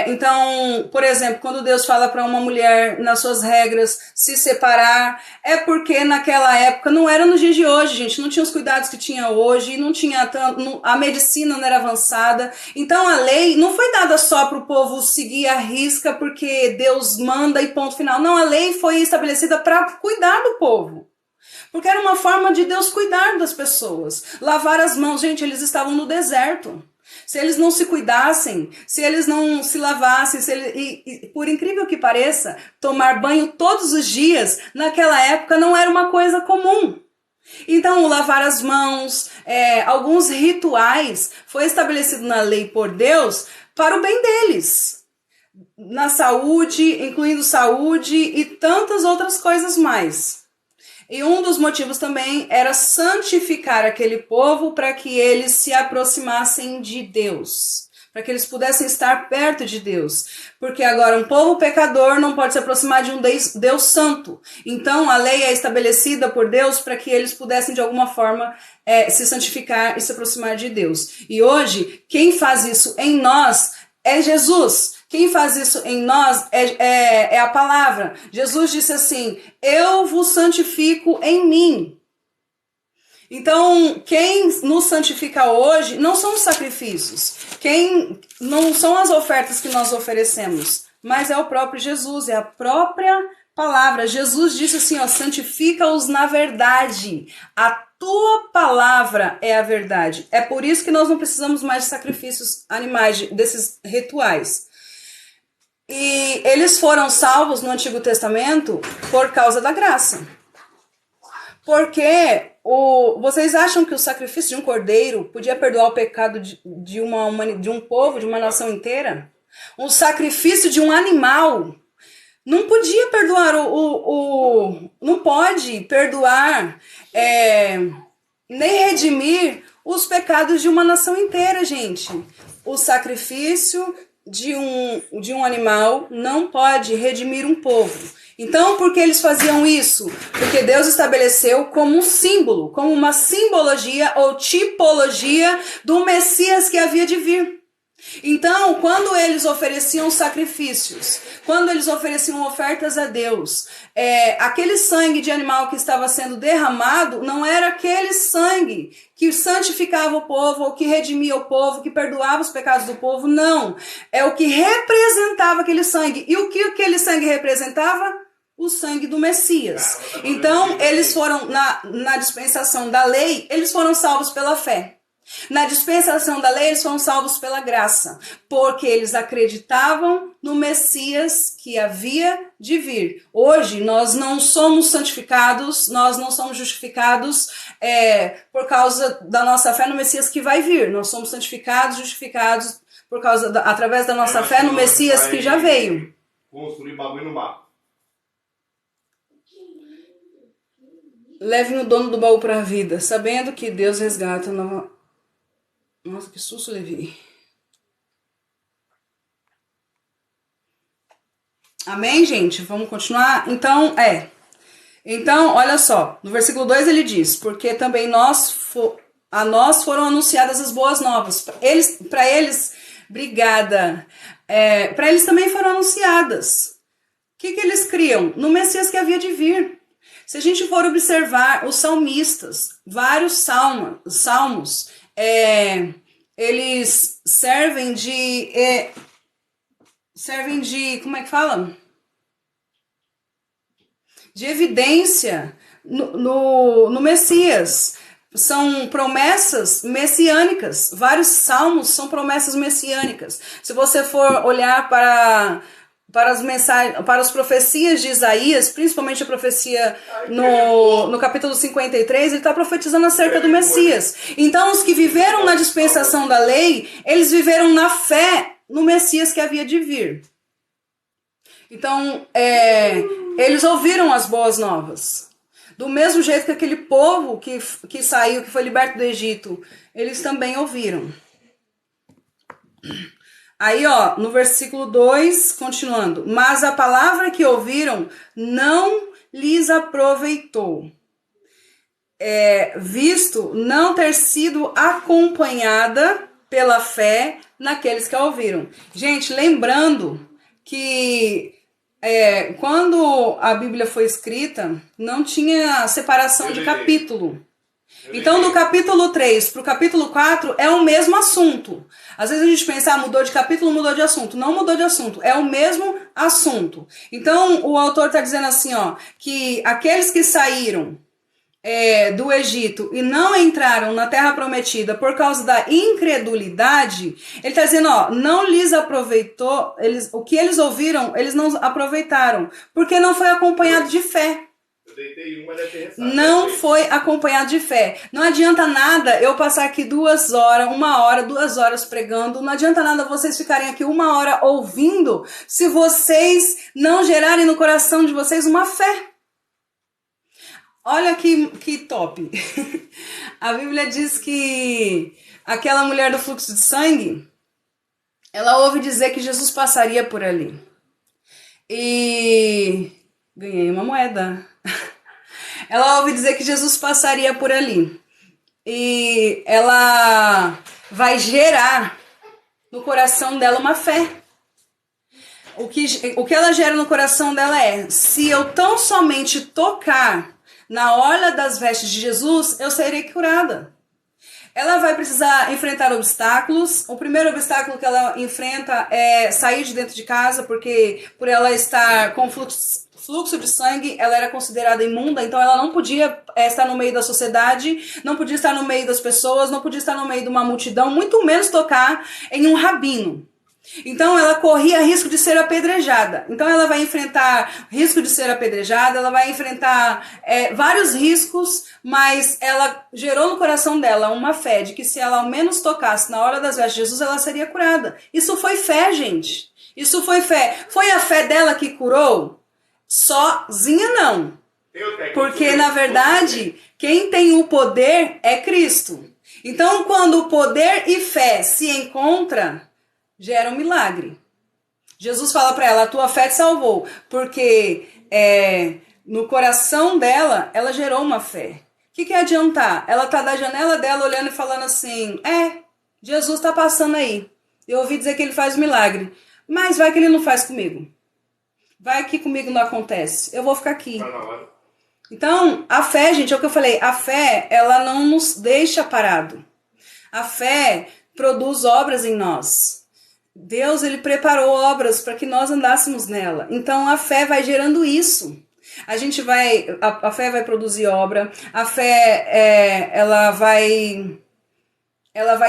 Então, por exemplo, quando Deus fala para uma mulher, nas suas regras, se separar, é porque naquela época, não era nos dias de hoje, gente, não tinha os cuidados que tinha hoje, não tinha a medicina não era avançada. Então a lei não foi dada só para o povo seguir a risca porque Deus manda e ponto final. Não, a lei foi estabelecida para cuidar do povo. Porque era uma forma de Deus cuidar das pessoas. Lavar as mãos. Gente, eles estavam no deserto. Se eles não se cuidassem, se eles não se lavassem, e por incrível que pareça, tomar banho todos os dias, naquela época não era uma coisa comum. Então, o lavar as mãos, alguns rituais, foi estabelecido na lei por Deus para o bem deles. Na saúde, incluindo saúde e tantas outras coisas mais. E um dos motivos também era santificar aquele povo para que eles se aproximassem de Deus, para que eles pudessem estar perto de Deus. Porque agora um povo pecador não pode se aproximar de um Deus santo. Então a lei é estabelecida por Deus para que eles pudessem de alguma forma se santificar e se aproximar de Deus. E hoje, quem faz isso em nós é Jesus. Quem faz isso em nós é a palavra. Jesus disse assim, eu vos santifico em mim. Então, quem nos santifica hoje não são os sacrifícios, não são as ofertas que nós oferecemos, mas é o próprio Jesus, é a própria palavra. Jesus disse assim, ó, santifica-os na verdade. A tua palavra é a verdade. É por isso que nós não precisamos mais de sacrifícios animais, desses rituais. E eles foram salvos no Antigo Testamento por causa da graça. Porque vocês acham que o sacrifício de um cordeiro podia perdoar o pecado de um povo, de uma nação inteira? O sacrifício de um animal não podia perdoar não pode perdoar nem redimir os pecados de uma nação inteira, gente. O sacrifício de um animal não pode redimir um povo. Então, por que eles faziam isso? Porque Deus estabeleceu como um símbolo, como uma simbologia ou tipologia do Messias que havia de vir. Então, quando eles ofereciam sacrifícios, quando eles ofereciam ofertas a Deus, aquele sangue de animal que estava sendo derramado não era aquele sangue que santificava o povo, ou que redimia o povo, que perdoava os pecados do povo, não. É o que representava aquele sangue. E o que aquele sangue representava? O sangue do Messias. Então, eles foram, na dispensação da lei, eles foram salvos pela fé. Na dispensação da lei, eles foram salvos pela graça, porque eles acreditavam no Messias que havia de vir. Hoje, nós não somos santificados, nós não somos justificados por causa da nossa fé no Messias que vai vir. Nós somos santificados, justificados através da nossa fé no Messias que já veio. Construir bagulho no mar. Levem o dono do baú para a vida, sabendo que Deus resgata nova... Nossa, que susto, Levi. Amém, gente? Vamos continuar? Então, olha só. No versículo 2 ele diz, porque também a nós foram anunciadas as boas novas. Para eles, obrigada. Para eles também foram anunciadas. O que eles criam? No Messias que havia de vir. Se a gente for observar os salmistas, vários salmos, eles servem de, como é que fala? De evidência no Messias. São promessas messiânicas. Vários salmos são promessas messiânicas. Se você for olhar para as profecias de Isaías, principalmente a profecia no capítulo 53, ele está profetizando acerca do Messias. Então, os que viveram na dispensação da lei, eles viveram na fé no Messias que havia de vir. Então, eles ouviram as boas novas. Do mesmo jeito que aquele povo que saiu, que foi liberto do Egito, eles também ouviram. Aí, ó, no versículo 2, continuando. Mas a palavra que ouviram não lhes aproveitou, visto não ter sido acompanhada pela fé naqueles que a ouviram. Gente, lembrando que quando a Bíblia foi escrita, não tinha separação de capítulo. Então, do capítulo 3 para o capítulo 4 é o mesmo assunto. Às vezes a gente pensa, mudou de capítulo, mudou de assunto. Não mudou de assunto, é o mesmo assunto. Então, o autor está dizendo assim, ó, que aqueles que saíram do Egito e não entraram na terra prometida por causa da incredulidade, ele está dizendo, ó, não lhes aproveitou, o que eles ouviram, eles não aproveitaram, porque não foi acompanhado de fé. Eu deitei uma, deve ter ressaca. Não foi acompanhado de fé. Não adianta nada eu passar aqui 2 horas, 1 hora, 2 horas pregando. Não adianta nada vocês ficarem aqui 1 hora ouvindo se vocês não gerarem no coração de vocês uma fé. Olha que top. A Bíblia diz que aquela mulher do fluxo de sangue, ela ouve dizer que Jesus passaria por ali. E ganhei uma moeda. Ela ouve dizer que Jesus passaria por ali. E ela vai gerar no coração dela uma fé. O que ela gera no coração dela é: se eu tão somente tocar na orla das vestes de Jesus, eu serei curada. Ela vai precisar enfrentar obstáculos. O primeiro obstáculo que ela enfrenta é sair de dentro de casa, porque por ela estar com fluxo de sangue, ela era considerada imunda, então ela não podia estar no meio da sociedade, não podia estar no meio das pessoas, não podia estar no meio de uma multidão, muito menos tocar em um rabino. Então ela corria risco de ser apedrejada. Então ela vai enfrentar risco de ser apedrejada, ela vai enfrentar vários riscos, mas ela gerou no coração dela uma fé de que se ela ao menos tocasse na hora das vestes de Jesus, ela seria curada. Isso foi fé, gente. Isso foi fé. Foi a fé dela que curou? Sozinha não. Porque na verdade, quem tem o poder é Cristo. Então quando o poder e fé se encontram, gera um milagre. Jesus fala para ela, a tua fé te salvou, porque no coração dela, ela gerou uma fé. O que adiantar? Ela tá da janela dela olhando e falando assim, Jesus tá passando aí. Eu ouvi dizer que ele faz milagre, mas vai que ele não faz comigo. Vai que comigo não acontece. Eu vou ficar aqui. Então, a fé, gente, é o que eu falei, a fé, ela não nos deixa parado. A fé produz obras em nós. Deus, ele preparou obras para que nós andássemos nela. Então a fé vai gerando isso. A fé vai produzir obra. A fé ela vai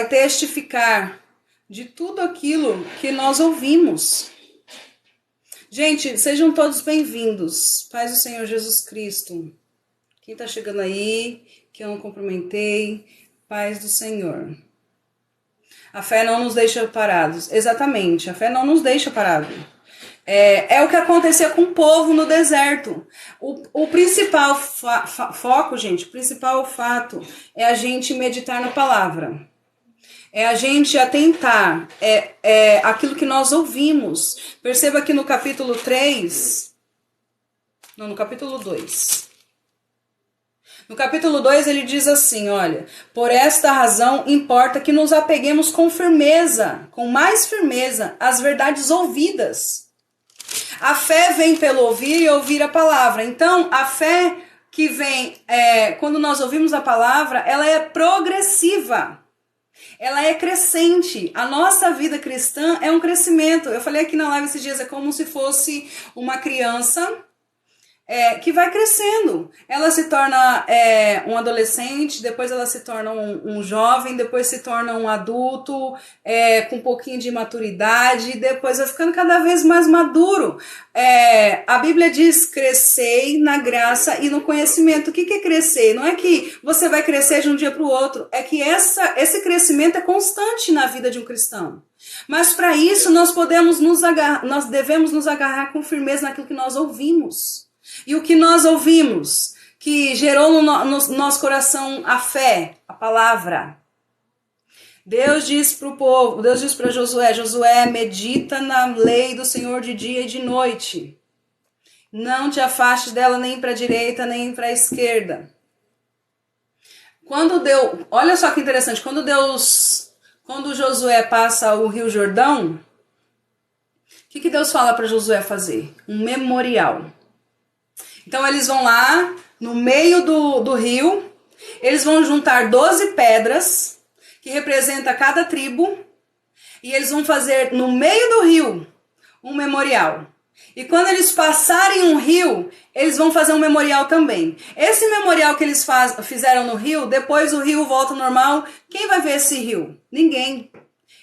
testificar de tudo aquilo que nós ouvimos. Gente, sejam todos bem-vindos. Paz do Senhor Jesus Cristo. Quem está chegando aí, que eu não cumprimentei, paz do Senhor. A fé não nos deixa parados. Exatamente, a fé não nos deixa parados. É o que acontecia com o povo no deserto. O principal foco, gente, o principal fato é a gente meditar na palavra. É a gente atentar. Aquilo que nós ouvimos. Perceba que no capítulo 3... Não, no capítulo 2... No capítulo 2 ele diz assim, olha, por esta razão importa que nos apeguemos com firmeza, com mais firmeza, às verdades ouvidas. A fé vem pelo ouvir e ouvir a palavra. Então, a fé que vem, quando nós ouvimos a palavra, ela é progressiva. Ela é crescente. A nossa vida cristã é um crescimento. Eu falei aqui na live esses dias, é como se fosse uma criança... que vai crescendo. Ela se torna um adolescente, depois ela se torna um jovem, depois se torna um adulto com um pouquinho de maturidade, depois vai ficando cada vez mais maduro. A Bíblia diz, crescei na graça e no conhecimento. O que é crescer? Não é que você vai crescer de um dia para o outro, é que esse crescimento é constante na vida de um cristão. Mas para isso nós devemos nos agarrar com firmeza naquilo que nós ouvimos. E o que nós ouvimos, que gerou no nosso coração a fé, a palavra. Deus diz para o povo, Deus diz para Josué, medita na lei do Senhor de dia e de noite. Não te afastes dela nem para a direita, nem para a esquerda. Olha só que interessante, quando Josué passa o Rio Jordão, o que Deus fala para Josué fazer? Um memorial. Então eles vão lá, no meio do rio, eles vão juntar 12 pedras, que representa cada tribo, e eles vão fazer no meio do rio um memorial. E quando eles passarem um rio, eles vão fazer um memorial também. Esse memorial que eles fizeram no rio, depois o rio volta ao normal. Quem vai ver esse rio? Ninguém.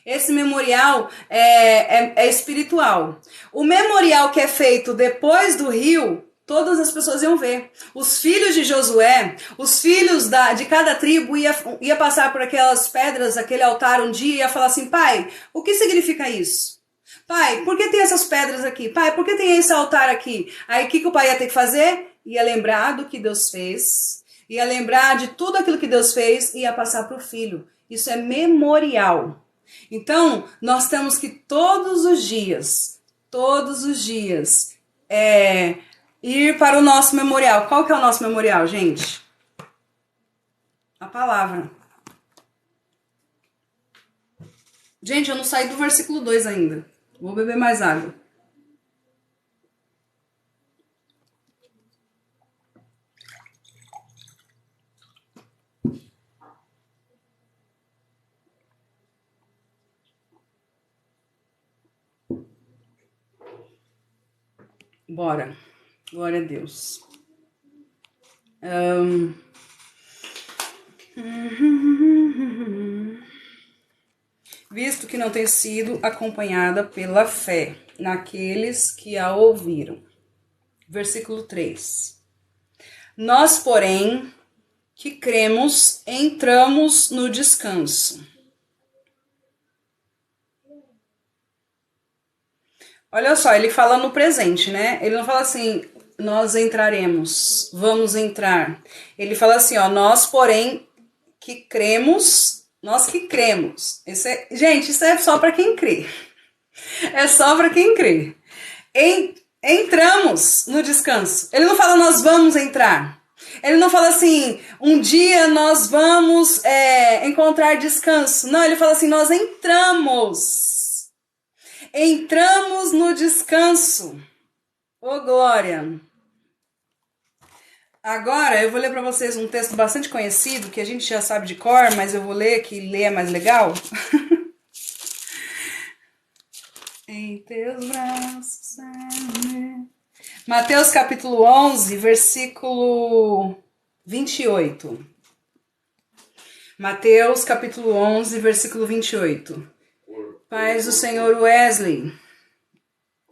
Esse memorial é espiritual. O memorial que é feito depois do rio, todas as pessoas iam ver. Os filhos de Josué, os filhos de cada tribo ia passar por aquelas pedras, aquele altar um dia e ia falar assim: pai, o que significa isso? Pai, por que tem essas pedras aqui? Pai, por que tem esse altar aqui? Aí o que o pai ia ter que fazer? Ia lembrar do que Deus fez, ia lembrar de tudo aquilo que Deus fez e ia passar para o filho. Isso é memorial. Então, nós temos que todos os dias, ir para o nosso memorial. Qual que é o nosso memorial, gente? A palavra. Gente, eu não saí do versículo 2 ainda. Vou beber mais água. Bora. Glória a Deus. Visto que não tem sido acompanhada pela fé naqueles que a ouviram. Versículo 3. Nós, porém, que cremos, entramos no descanso. Olha só, ele fala no presente, né? Ele não fala assim, nós entraremos, vamos entrar. Ele fala assim, ó, nós, porém, que cremos, nós que cremos. Gente, isso é só para quem crê. É só para quem crê. Entramos no descanso. Ele não fala nós vamos entrar. Ele não fala assim, um dia nós vamos encontrar descanso. Não, ele fala assim, nós entramos. Entramos no descanso. Ô, glória! Agora eu vou ler para vocês um texto bastante conhecido, que a gente já sabe de cor, mas eu vou ler, que ler é mais legal. Em teus braços, Mateus capítulo 11, versículo 28. Mateus capítulo 11, versículo 28. Paz do Senhor Wesley.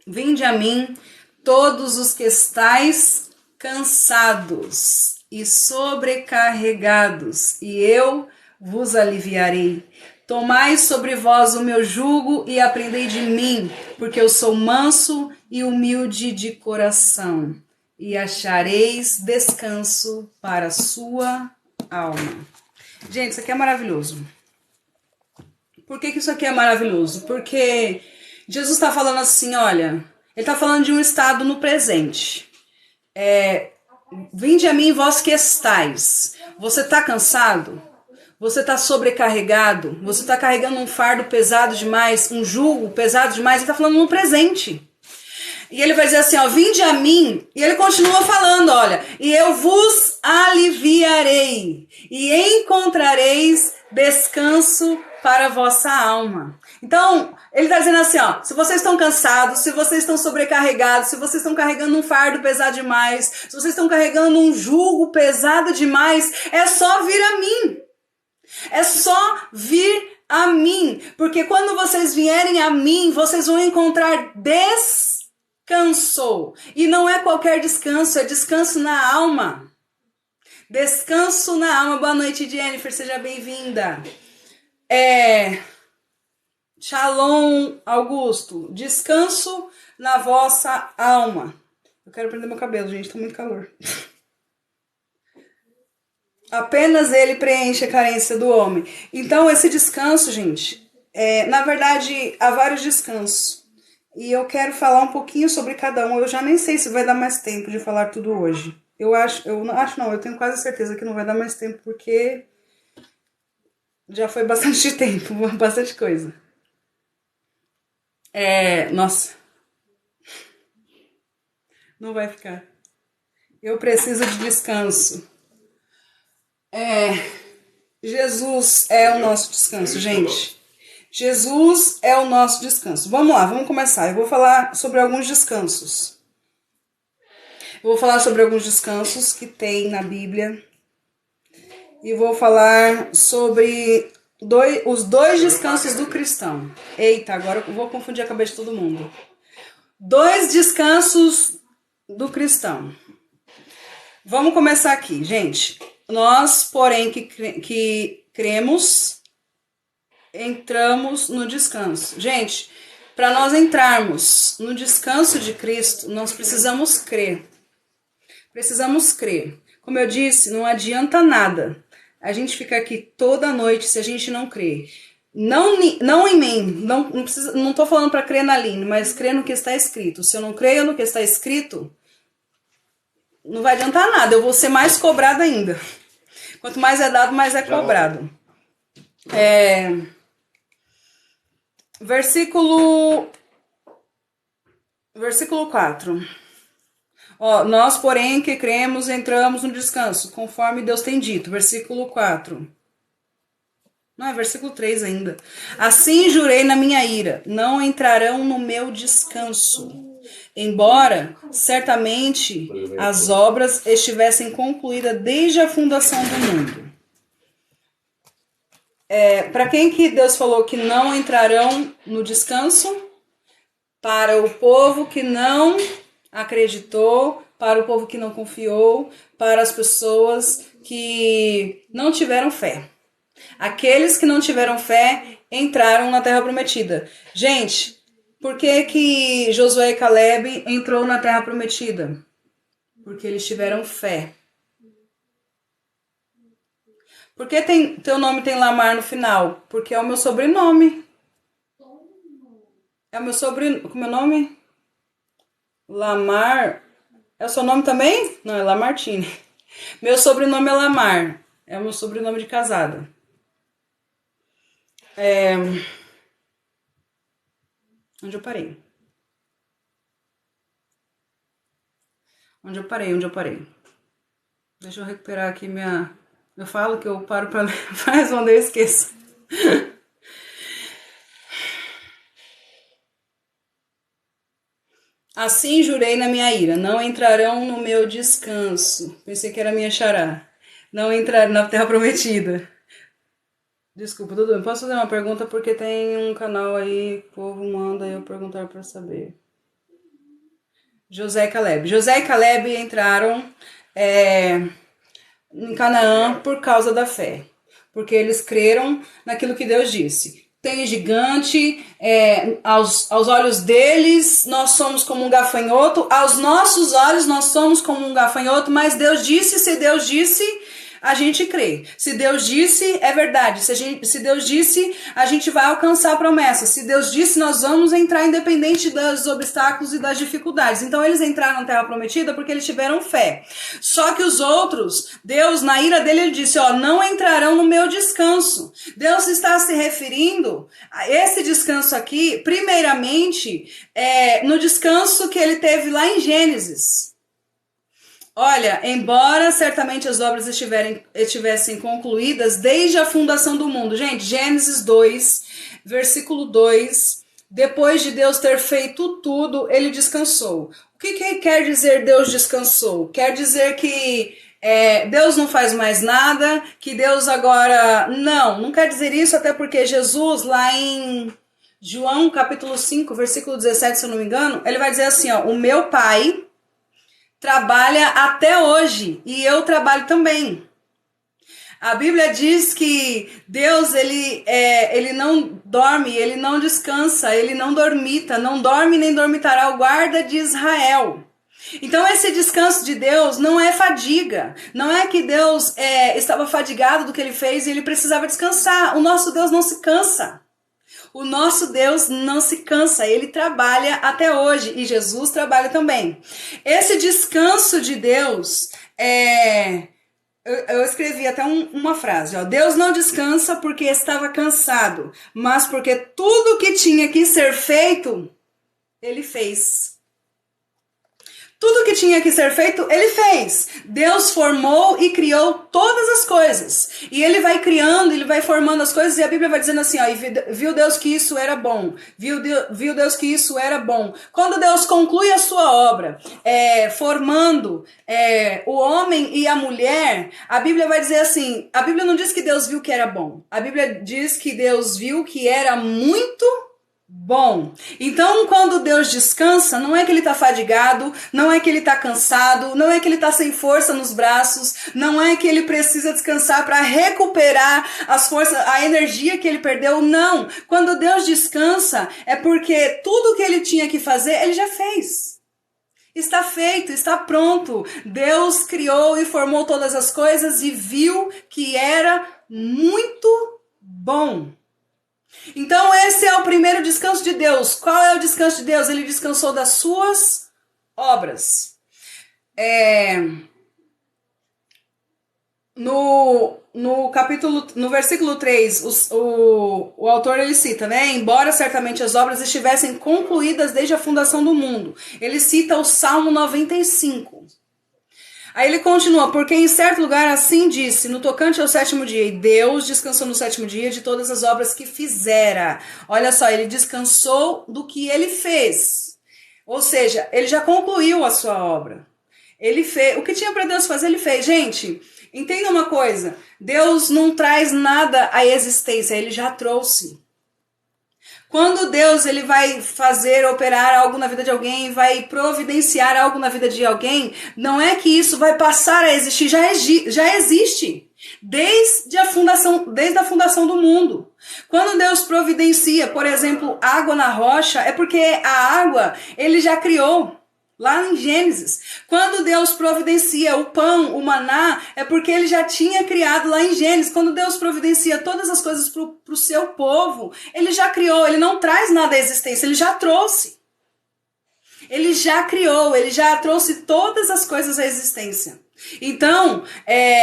Vinde a mim, todos os que estáis cansados e sobrecarregados, e eu vos aliviarei. Tomai sobre vós o meu jugo e aprendei de mim, porque eu sou manso e humilde de coração, e achareis descanso para a sua alma. Gente, isso aqui é maravilhoso. Por que isso aqui é maravilhoso? Porque Jesus está falando assim, olha, ele está falando de um estado no presente. Vinde a mim, vós que estáis. Você está cansado? Você está sobrecarregado? Você está carregando um fardo pesado demais, um jugo pesado demais? Ele está falando no presente. E ele vai dizer assim, ó, vinde a mim, e ele continua falando, olha, e eu vos aliviarei, e encontrareis descanso para a vossa alma. Então, ele está dizendo assim, ó, se vocês estão cansados, se vocês estão sobrecarregados, se vocês estão carregando um fardo pesado demais, se vocês estão carregando um jugo pesado demais, é só vir a mim. É só vir a mim, porque quando vocês vierem a mim, vocês vão encontrar descanso. E não é qualquer descanso, é descanso na alma. Descanso na alma. Boa noite, Jennifer, seja bem-vinda. Shalom, Augusto. Descanso na vossa alma. Eu quero prender meu cabelo, gente, tá muito calor. Apenas ele preenche a carência do homem. Então, esse descanso, gente, na verdade, há vários descansos. E eu quero falar um pouquinho sobre cada um. Eu já nem sei se vai dar mais tempo de falar tudo hoje. Eu tenho quase certeza que não vai dar mais tempo, porque já foi bastante tempo, bastante coisa. Nossa. Não vai ficar. Eu preciso de descanso. Jesus é o nosso descanso, gente. Jesus é o nosso descanso. Vamos lá, vamos começar. Eu vou falar sobre alguns descansos. Eu vou falar sobre alguns descansos que tem na Bíblia. E vou falar sobre os dois descansos do cristão. Eita, agora eu vou confundir a cabeça de todo mundo. 2 descansos do cristão. Vamos começar aqui, gente. Nós, porém, que cremos, entramos no descanso. Gente, para nós entrarmos no descanso de Cristo, nós precisamos crer. Precisamos crer. Como eu disse, não adianta nada a gente ficar aqui toda noite se a gente não crer. Não em mim, não tô falando para crer na Aline, mas crer no que está escrito. Se eu não creio no que está escrito, não vai adiantar nada, eu vou ser mais cobrado ainda. Quanto mais é dado, mais é cobrado. Versículo 4. Nós, porém, que cremos, entramos no descanso, conforme Deus tem dito. Versículo 4. Não, é versículo 3 ainda. Assim jurei na minha ira, não entrarão no meu descanso, embora certamente as obras estivessem concluídas desde a fundação do mundo. Para quem que Deus falou que não entrarão no descanso? Para o povo que não acreditou, para o povo que não confiou, para as pessoas que não tiveram fé. Aqueles que não tiveram fé entraram na Terra Prometida. Gente, por que Josué e Caleb entrou na Terra Prometida? Porque eles tiveram fé. Por que teu nome tem Lamar no final? Porque é o meu sobrenome. É o meu sobrenome. Como é o nome? Lamar. É o seu nome também? Não, é Lamartine. Meu sobrenome é Lamar. É o meu sobrenome de casada. Onde eu parei? Onde eu parei? Deixa eu recuperar aqui minha... Eu falo que eu paro para responder e esqueço. Assim jurei na minha ira, não entrarão no meu descanso. Pensei que era minha xará. Não entrarão na Terra Prometida. Desculpa, Dudu, posso fazer uma pergunta? Porque tem um canal aí, o povo manda eu perguntar para saber. José e Caleb entraram em Canaã por causa da fé. Porque eles creram naquilo que Deus disse. Tem gigante, aos olhos deles nós somos como um gafanhoto, aos nossos olhos nós somos como um gafanhoto, mas Deus disse, se Deus disse, a gente crê. Se Deus disse, é verdade. Se Deus disse, a gente vai alcançar a promessa. Se Deus disse, nós vamos entrar independente dos obstáculos e das dificuldades. Então eles entraram na Terra Prometida porque eles tiveram fé. Só que os outros, Deus, na ira dele, ele disse, não entrarão no meu descanso. Deus está se referindo a esse descanso aqui, primeiramente, no descanso que ele teve lá em Gênesis. Olha, embora certamente as obras estivessem concluídas desde a fundação do mundo. Gente, Gênesis 2, versículo 2, depois de Deus ter feito tudo, ele descansou. O que quer dizer Deus descansou? Quer dizer que Deus não faz mais nada, que Deus agora... Não quer dizer isso, até porque Jesus, lá em João capítulo 5, versículo 17, se eu não me engano, ele vai dizer assim, o meu Pai trabalha até hoje e eu trabalho também. A Bíblia diz que Deus, ele não dorme, ele não descansa, ele não dormita, não dorme nem dormitará o guarda de Israel. Então esse descanso de Deus não é fadiga, não é que Deus estava fadigado do que ele fez e ele precisava descansar. O nosso Deus não se cansa. O nosso Deus não se cansa, ele trabalha até hoje e Jesus trabalha também. Esse descanso de Deus, eu escrevi até uma frase, Deus não descansa porque estava cansado, mas porque tudo que tinha que ser feito, ele fez. Tudo que tinha que ser feito, ele fez. Deus formou e criou todas as coisas. E ele vai criando, ele vai formando as coisas, e a Bíblia vai dizendo assim, ó, e viu Deus que isso era bom. Viu Deus que isso era bom. Quando Deus conclui a sua obra, formando o homem e a mulher, a Bíblia vai dizer assim, a Bíblia não diz que Deus viu que era bom. A Bíblia diz que Deus viu que era muito bom. Então, quando Deus descansa, não é que ele está fadigado, não é que ele está cansado, não é que ele está sem força nos braços, não é que ele precisa descansar para recuperar as forças, a energia que ele perdeu, não. Quando Deus descansa, é porque tudo que ele tinha que fazer, ele já fez. Está feito, está pronto. Deus criou e formou todas as coisas e viu que era muito bom. Então esse é o primeiro descanso de Deus. Qual é o descanso de Deus? Ele descansou das suas obras. No versículo 3, o autor ele cita, né? Embora certamente as obras estivessem concluídas desde a fundação do mundo. Ele cita o Salmo 95. Aí ele continua, porque em certo lugar assim disse, no tocante ao sétimo dia, e Deus descansou no sétimo dia de todas as obras que fizera. Olha só, ele descansou do que ele fez. Ou seja, ele já concluiu a sua obra. Ele fez, o que tinha para Deus fazer, ele fez. Gente, entenda uma coisa, Deus não traz nada à existência, ele já trouxe. Quando Deus ele vai fazer, operar algo na vida de alguém, vai providenciar algo na vida de alguém, não é que isso vai passar a existir, já existe. Desde a fundação do mundo. Quando Deus providencia, por exemplo, água na rocha, é porque a água ele já criou. Lá em Gênesis, quando Deus providencia o pão, o maná, é porque ele já tinha criado lá em Gênesis. Quando Deus providencia todas as coisas para o seu povo, ele já criou, ele não traz nada à existência, ele já trouxe. Ele já criou, ele já trouxe todas as coisas à existência. Então,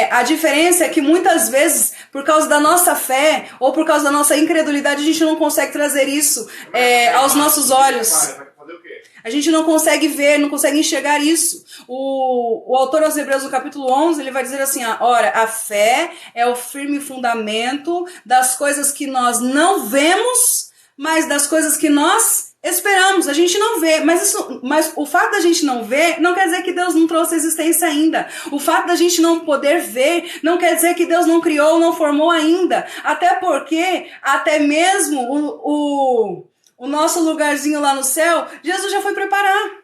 a diferença é que muitas vezes, por causa da nossa fé ou por causa da nossa incredulidade, a gente não consegue trazer isso aos nossos olhos. A gente não consegue ver, não consegue enxergar isso. O autor aos Hebreus, no capítulo 11, ele vai dizer assim, ora, a fé é o firme fundamento das coisas que nós não vemos, mas das coisas que nós esperamos. A gente não vê, mas o fato da gente não ver não quer dizer que Deus não trouxe existência ainda. O fato da gente não poder ver não quer dizer que Deus não criou, não formou ainda. Até porque, até mesmo o nosso lugarzinho lá no céu, Jesus já foi preparar.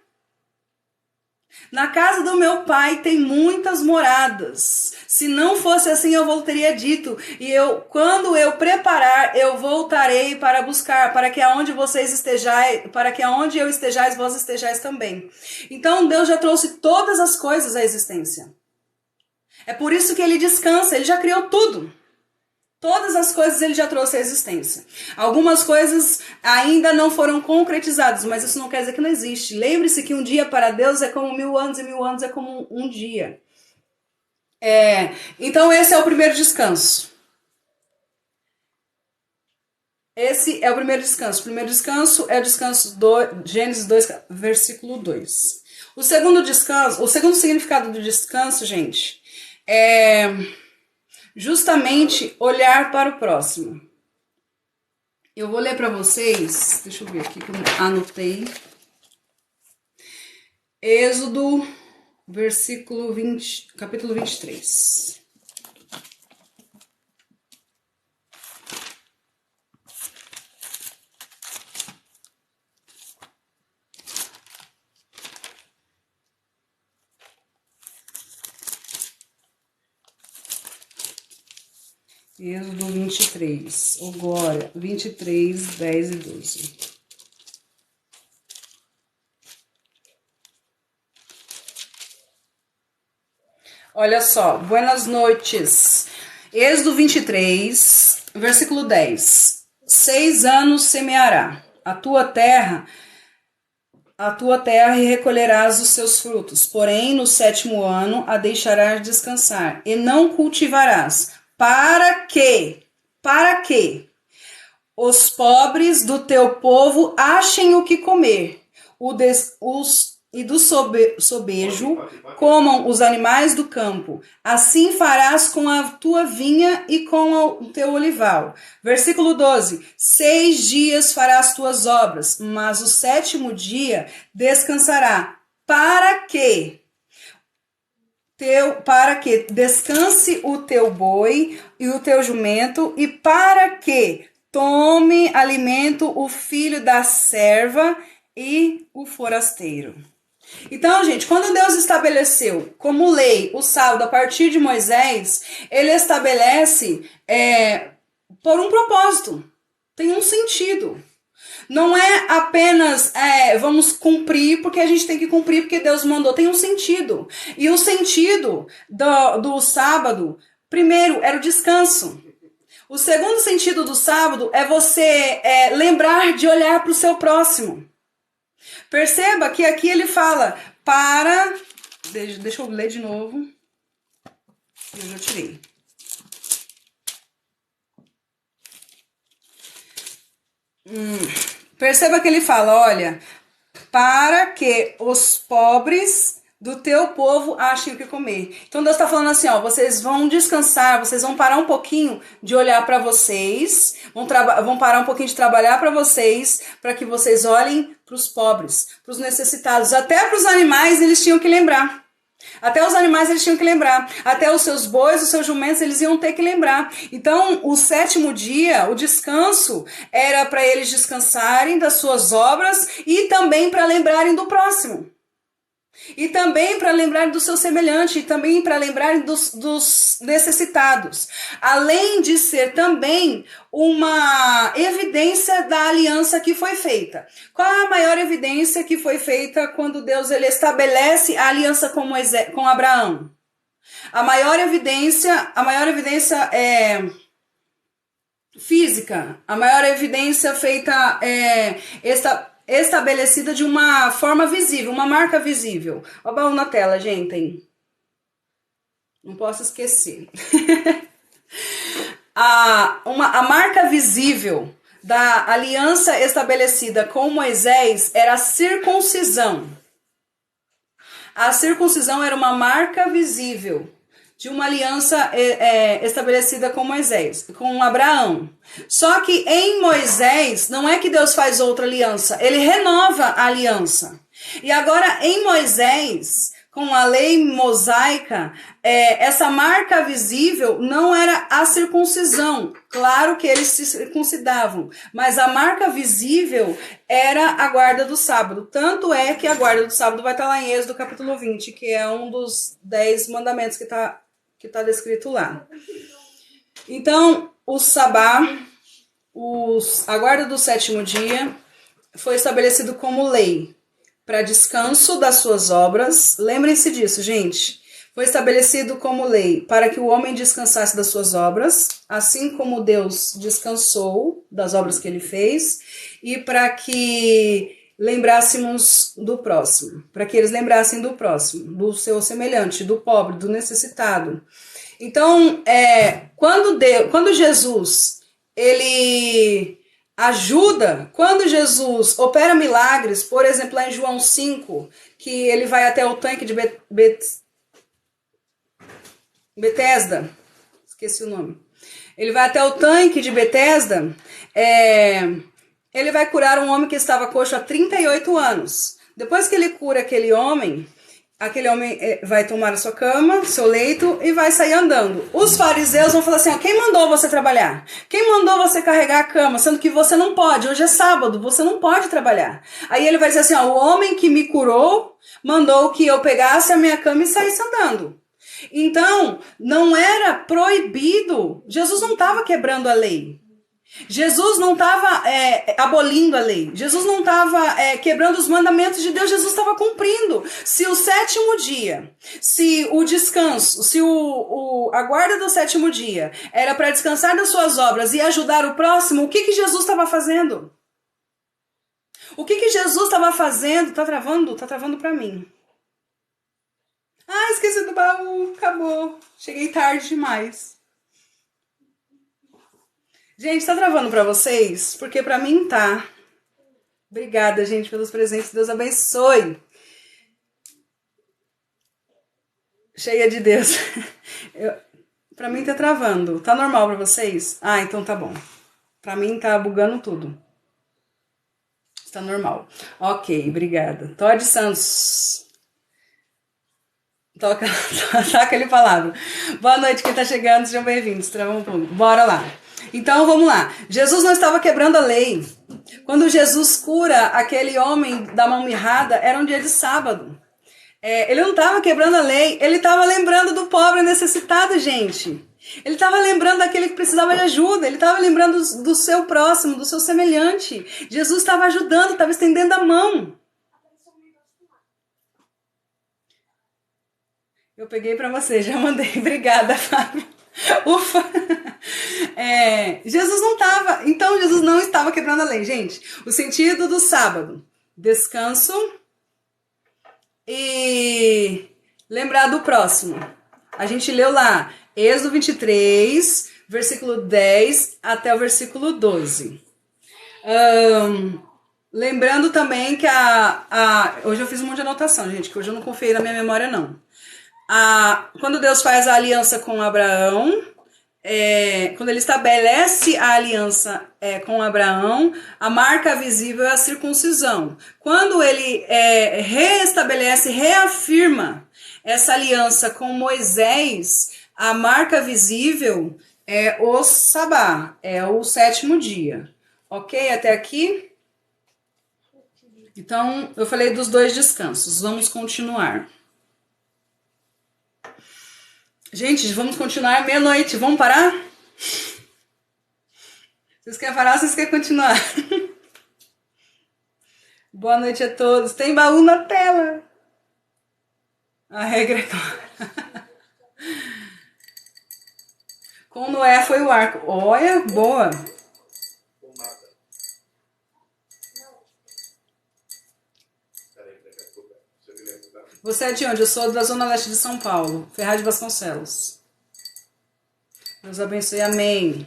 Na casa do meu pai tem muitas moradas. Se não fosse assim, eu teria dito. E quando eu preparar, eu voltarei para buscar, para que aonde vocês estejais, para que aonde eu estejais, vós estejais também. Então Deus já trouxe todas as coisas à existência. É por isso que ele descansa, ele já criou tudo. Todas as coisas ele já trouxe à existência. Algumas coisas ainda não foram concretizadas, mas isso não quer dizer que não existe. Lembre-se que um dia para Deus é como 1000 anos e 1000 anos é como um dia. Então esse é o primeiro descanso. Esse é o primeiro descanso. O primeiro descanso é o descanso do Gênesis 2, versículo 2. O segundo significado do descanso, gente, é justamente olhar para o próximo. Eu vou ler para vocês, deixa eu ver aqui que eu anotei. Êxodo, capítulo 23. Êxodo 23, agora 23, 10 e 12. Olha só, buenas noites. Êxodo 23, versículo 10. 6 anos semeará a tua terra e recolherás os seus frutos. Porém, no 7º ano a deixarás descansar e não cultivarás. Para que os pobres do teu povo achem o que comer, os e do sobejo comam os animais do campo. Assim farás com a tua vinha e com o teu olival. Versículo 12. 6 dias farás tuas obras, mas o 7º dia descansará. Para que descanse o teu boi e o teu jumento, e para que tome alimento o filho da serva e o forasteiro. Então, gente, quando Deus estabeleceu como lei o sábado a partir de Moisés, ele estabelece por um propósito, tem um sentido. Não é apenas vamos cumprir porque a gente tem que cumprir porque Deus mandou, tem um sentido. E o sentido do sábado, primeiro, era o descanso. O segundo sentido do sábado é você lembrar de olhar para o seu próximo. Perceba que aqui ele fala para... Deixa eu ler de novo. Eu já tirei. Perceba que ele fala, olha, para que os pobres do teu povo achem o que comer. Então Deus está falando assim, ó, vocês vão descansar, vocês vão parar um pouquinho de olhar para vocês, vão parar um pouquinho de trabalhar para vocês, para que vocês olhem para os pobres, para os necessitados, até para os animais eles tinham que lembrar. Até os animais eles tinham que lembrar. Até os seus bois, os seus jumentos, eles iam ter que lembrar. Então, o 7º dia, o descanso, era para eles descansarem das suas obras e também para lembrarem do próximo. E também para lembrarem do seu semelhante, e também para lembrarem dos necessitados. Além de ser também uma evidência da aliança que foi feita. Qual é a maior evidência que foi feita quando Deus ele estabelece a aliança com Abraão? A maior evidência é física. A maior evidência feita estabelecida de uma forma visível, uma marca visível. Ó o baú na tela, gente. Não posso esquecer. A marca visível da aliança estabelecida com Moisés era a circuncisão. A circuncisão era uma marca visível de uma aliança estabelecida com Moisés, com Abraão. Só que em Moisés, não é que Deus faz outra aliança, ele renova a aliança. E agora em Moisés, com a lei mosaica, essa marca visível não era a circuncisão. Claro que eles se circuncidavam, mas a marca visível era a guarda do sábado. Tanto é que a guarda do sábado vai estar lá em Êxodo capítulo 20, que é um dos 10 mandamentos que está descrito lá. Então, o sabá, a guarda do 7º dia, foi estabelecido como lei para descanso das suas obras. Lembrem-se disso, gente. Foi estabelecido como lei para que o homem descansasse das suas obras, assim como Deus descansou das obras que ele fez, e para que lembrássemos do próximo, para que eles lembrassem do próximo, do seu semelhante, do pobre, do necessitado. Então, quando Jesus, ele ajuda, quando Jesus opera milagres, por exemplo, lá em João 5, que ele vai até o tanque de Betesda, esqueci o nome, ele vai até o tanque de Betesda, ele vai curar um homem que estava coxo há 38 anos. Depois que ele cura aquele homem vai tomar a sua cama, seu leito e vai sair andando. Os fariseus vão falar assim, ó, quem mandou você trabalhar? Quem mandou você carregar a cama? Sendo que você não pode, hoje é sábado, você não pode trabalhar. Aí ele vai dizer assim, ó, o homem que me curou mandou que eu pegasse a minha cama e saísse andando. Então, não era proibido, Jesus não estava quebrando a lei. Jesus não estava abolindo a lei. Jesus não estava quebrando os mandamentos de Deus. Jesus estava cumprindo. Se o 7º dia, se o descanso, se a guarda do 7º dia era para descansar das suas obras e ajudar o próximo, o que Jesus estava fazendo? O que Jesus estava fazendo? Tá travando para mim. Ah, esqueci do baú. Acabou. Cheguei tarde demais. Gente, tá travando pra vocês? Porque pra mim tá. Obrigada, gente, pelos presentes. Deus abençoe. cheia de Deus. Pra mim tá travando. Tá normal pra vocês? Ah, então tá bom. Pra mim tá bugando tudo. Está normal. Ok, obrigada. Todd Santos. Toca aquele palavra. Boa noite, quem tá chegando, sejam bem-vindos. Travou um pouco. Bora lá. Então, vamos lá. Jesus não estava quebrando a lei. Quando Jesus cura aquele homem da mão mirrada, era um dia de sábado. Ele não estava quebrando a lei, ele estava lembrando do pobre necessitado, gente. Ele estava lembrando daquele que precisava de ajuda, ele estava lembrando do seu próximo, do seu semelhante. Jesus estava ajudando, estava estendendo a mão. Eu peguei para você, já mandei. Obrigada, Fábio. Ufa! Jesus não estava, então Jesus não estava quebrando a lei, gente. O sentido do sábado: descanso e lembrar do próximo. A gente leu lá Êxodo 23, versículo 10 até o versículo 12. Lembrando também que hoje eu fiz um monte de anotação, gente, que hoje eu não confiei na minha memória, não. Quando Deus faz a aliança com Abraão, quando ele estabelece a aliança com Abraão, a marca visível é a circuncisão. Quando ele reestabelece, reafirma essa aliança com Moisés, a marca visível é o sabá, é o 7º dia. Ok? Até aqui? Então, eu falei dos 2 descansos. Vamos continuar. Gente, vamos continuar meia-noite. Vamos parar? Vocês querem parar ou vocês querem continuar? Boa noite a todos. Tem baú na tela. A regra é clara. Com Noé foi o arco. Olha, boa. Você é de onde? Eu sou da Zona Leste de São Paulo. Ferraz de Vasconcelos. Deus abençoe. Amém.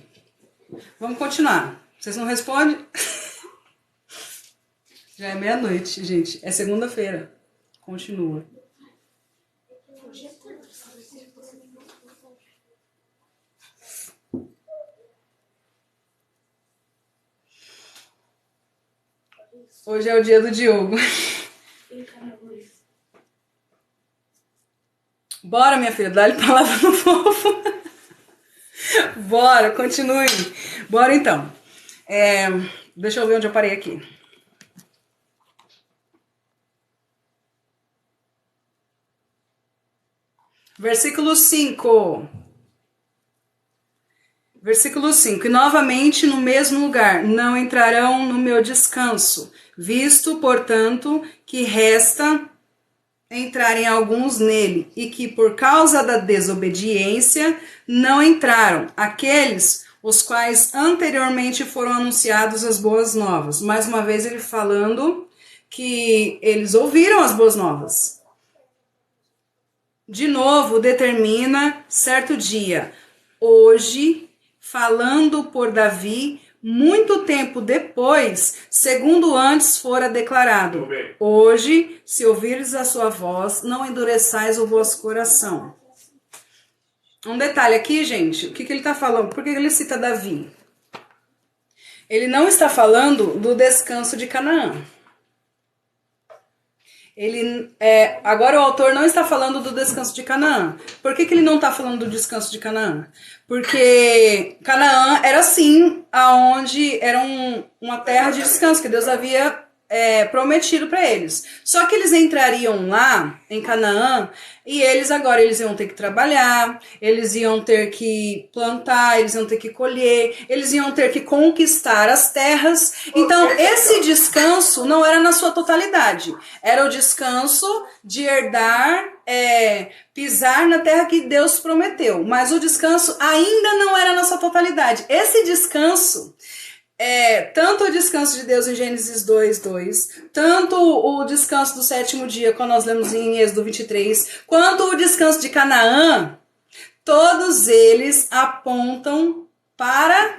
Vamos continuar. Vocês não respondem? Já é meia-noite, gente. É segunda-feira. Continua. Hoje é o dia do Diogo. Bora, minha filha, dá-lhe palavra no povo. Bora, continue. Bora então. Deixa eu ver onde eu parei aqui. Versículo 5. Versículo 5. E novamente no mesmo lugar, não entrarão no meu descanso, visto, portanto, que resta entrarem alguns nele, e que por causa da desobediência não entraram, aqueles os quais anteriormente foram anunciados as boas novas. Mais uma vez ele falando que eles ouviram as boas novas. De novo determina certo dia, hoje, falando por Davi, muito tempo depois, segundo antes fora declarado. Hoje, se ouvires a sua voz, não endureçais o vosso coração. Um detalhe aqui, gente, o que ele está falando? Por que ele cita Davi? Ele não está falando do descanso de Canaã. Agora o autor não está falando do descanso de Canaã. Por que ele não está falando do descanso de Canaã? Porque Canaã era sim aonde era uma terra de descanso que Deus havia prometido para eles. Só que eles entrariam lá em Canaã e eles iam ter que trabalhar, eles iam ter que plantar, eles iam ter que colher, eles iam ter que conquistar as terras. Então esse descanso não era na sua totalidade, era o descanso de herdar, pisar na terra que Deus prometeu, mas o descanso ainda não era na sua totalidade. Esse descanso tanto o descanso de Deus em Gênesis 2:2, tanto o descanso do 7º dia, quando nós lemos em Êxodo 23, quanto o descanso de Canaã, todos eles apontam para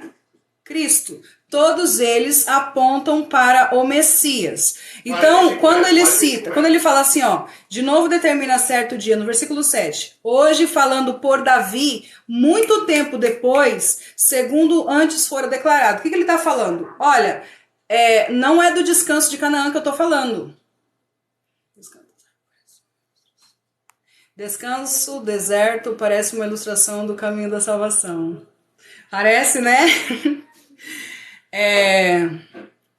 Cristo. todos eles apontam para o Messias. Então, quando ele cita, quando ele fala assim, ó, de novo determina certo dia, no versículo 7, hoje falando por Davi, muito tempo depois, segundo antes fora declarado. O que ele está falando? Olha, não é do descanso de Canaã que eu estou falando. Descanso, deserto, parece uma ilustração do caminho da salvação. Parece, né?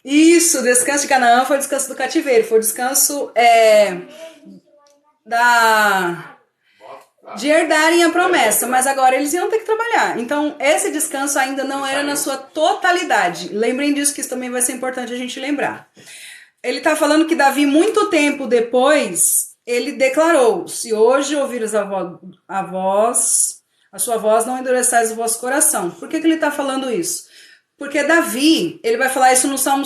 Isso, descanso de Canaã foi o descanso do cativeiro, foi o descanso de herdarem a promessa, mas agora eles iam ter que trabalhar. Então, esse descanso ainda não era na sua totalidade. Lembrem disso, que isso também vai ser importante a gente lembrar. Ele está falando que Davi, muito tempo depois, ele declarou: se hoje ouvires a sua voz, não endureçais o vosso coração. Por que ele está falando isso? Porque Davi, ele vai falar isso no Salmo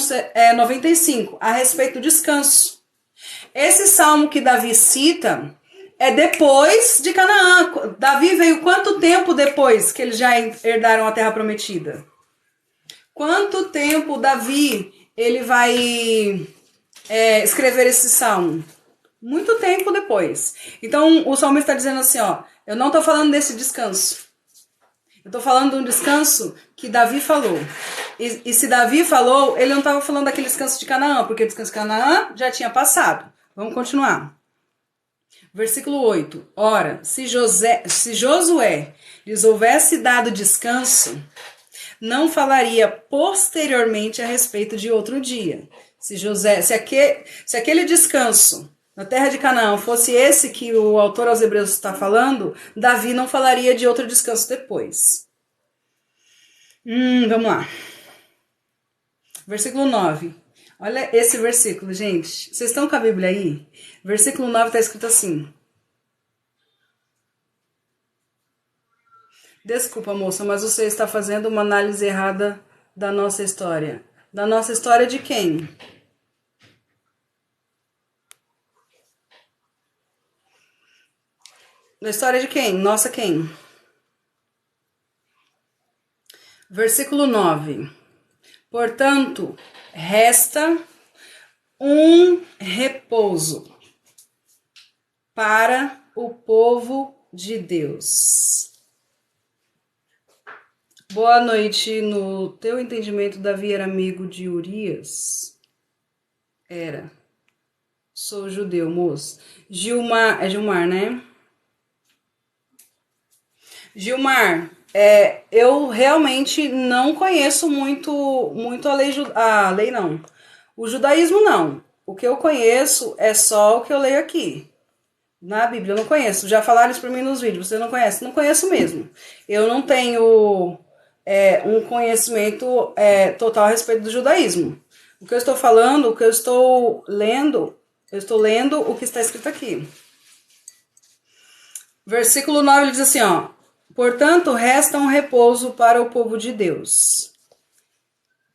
95, a respeito do descanso. Esse salmo que Davi cita é depois de Canaã. Davi veio quanto tempo depois que eles já herdaram a terra prometida? Quanto tempo Davi ele vai escrever esse salmo? Muito tempo depois. Então o salmista está dizendo assim, ó, eu não estou falando desse descanso. Eu estou falando de um descanso que Davi falou. E se Davi falou, ele não estava falando daquele descanso de Canaã, porque o descanso de Canaã já tinha passado. Vamos continuar. Versículo 8. Ora, se Josué lhes houvesse dado descanso, não falaria posteriormente a respeito de outro dia. Se aquele descanso na terra de Canaã fosse esse que o autor aos Hebreus está falando, Davi não falaria de outro descanso depois. Vamos lá. Versículo 9. Olha esse versículo, gente. Vocês estão com a Bíblia aí? Versículo 9 está escrito assim. Desculpa, moça, mas você está fazendo uma análise errada da nossa história. Da nossa história de quem? Da história de quem? Nossa quem? Versículo 9. Portanto, resta um repouso para o povo de Deus. Boa noite. No teu entendimento, Davi era amigo de Urias? Era. Sou judeu, moço. Gilmar, é Gilmar, né? Gilmar, eu realmente não conheço muito a lei não. O judaísmo não. O que eu conheço é só o que eu leio aqui. Na Bíblia eu não conheço. Já falaram isso para mim nos vídeos. Você não conhece? Não conheço mesmo. Eu não tenho um conhecimento total a respeito do judaísmo. O que eu estou falando, o que eu estou lendo o que está escrito aqui. Versículo 9 ele diz assim, ó. Portanto, resta um repouso para o povo de Deus.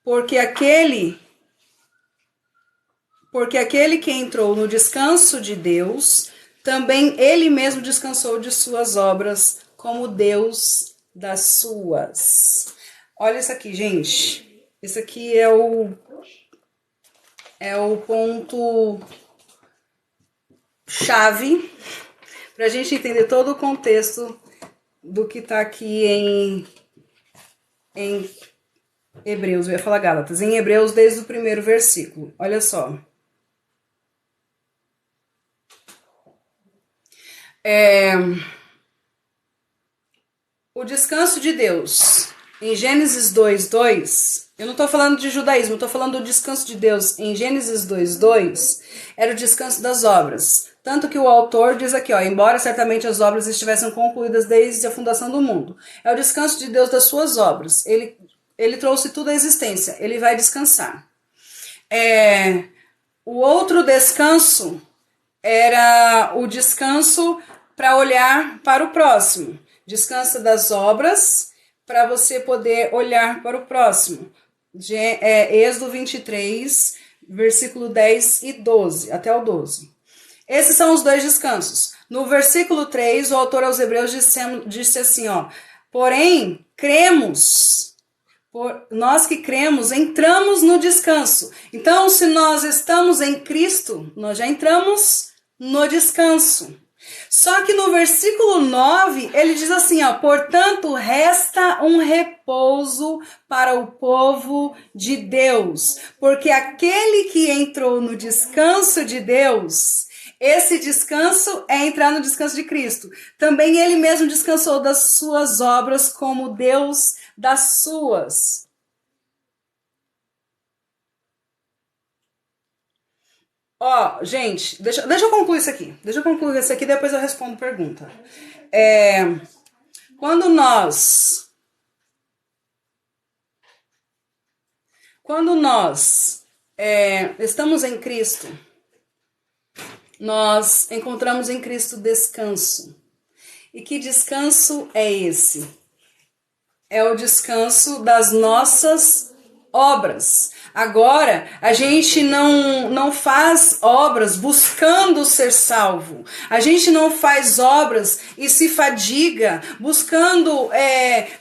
Porque aquele que entrou no descanso de Deus, também ele mesmo descansou de suas obras, como Deus das suas. Olha isso aqui, gente. Esse aqui é o ponto chave para a gente entender todo o contexto do que está aqui em Hebreus, eu ia falar Gálatas, em Hebreus desde o primeiro versículo. Olha só. O descanso de Deus, em Gênesis 2:2, eu não estou falando de judaísmo, eu estou falando do descanso de Deus em Gênesis 2:2, era o descanso das obras. Tanto que o autor diz aqui, ó, embora certamente as obras estivessem concluídas desde a fundação do mundo. É o descanso de Deus das suas obras. Ele trouxe tudo à existência, ele vai descansar. O outro descanso era o descanso para olhar para o próximo. Descansa das obras para você poder olhar para o próximo. Êxodo 23, versículo 10 e 12, até o 12. Esses são os dois descansos. No versículo 3, o autor aos Hebreus disse assim, ó, porém, cremos Nós que cremos, entramos no descanso. Então, se nós estamos em Cristo, nós já entramos no descanso. Só que no versículo 9, ele diz assim, ó, portanto, resta um repouso para o povo de Deus, porque aquele que entrou no descanso de Deus, esse descanso é entrar no descanso de Cristo. Também ele mesmo descansou das suas obras como Deus das suas. Ó, gente, deixa eu concluir isso aqui. Deixa eu concluir isso aqui, depois eu respondo pergunta. Quando nós estamos em Cristo, nós encontramos em Cristo descanso. E que descanso é esse? É o descanso das nossas obras. Agora, a gente não faz obras buscando ser salvo. A gente não faz obras e se fadiga buscando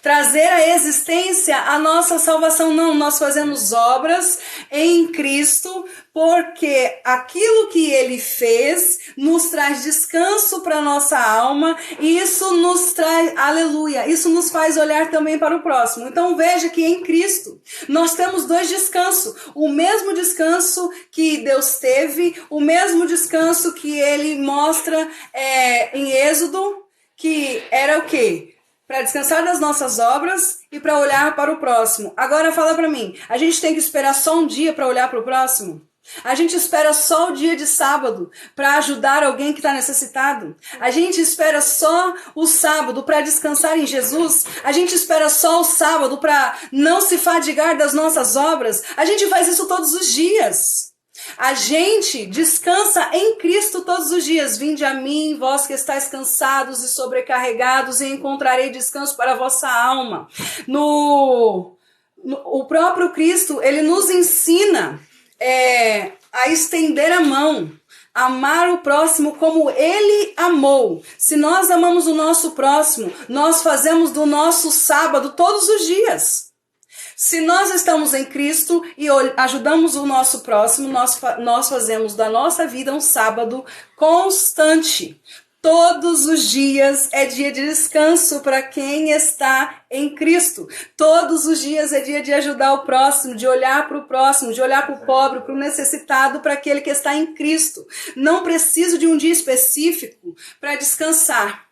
trazer à existência a nossa salvação. Não, nós fazemos obras em Cristo porque aquilo que Ele fez nos traz descanso para nossa alma e isso nos traz, aleluia, isso nos faz olhar também para o próximo. Então veja que em Cristo nós temos dois descansos. O mesmo descanso que Deus teve, o mesmo descanso que Ele mostra em Êxodo, que era o quê? Para descansar das nossas obras e para olhar para o próximo. Agora fala para mim, a gente tem que esperar só um dia para olhar para o próximo? A gente espera só o dia de sábado para ajudar alguém que está necessitado? A gente espera só o sábado para descansar em Jesus? A gente espera só o sábado para não se fadigar das nossas obras? A gente faz isso todos os dias. A gente descansa em Cristo todos os dias. Vinde a mim, vós que estáis cansados e sobrecarregados, e encontrarei descanso para a vossa alma. O próprio Cristo, ele nos ensina a estender a mão, amar o próximo como Ele amou. Se nós amamos o nosso próximo, nós fazemos do nosso sábado todos os dias. Se nós estamos em Cristo e ajudamos o nosso próximo, nós fazemos da nossa vida um sábado constante. Todos os dias é dia de descanso para quem está em Cristo. Todos os dias é dia de ajudar o próximo, de olhar para o próximo, de olhar para o pobre, para o necessitado, para aquele que está em Cristo. Não preciso de um dia específico para descansar.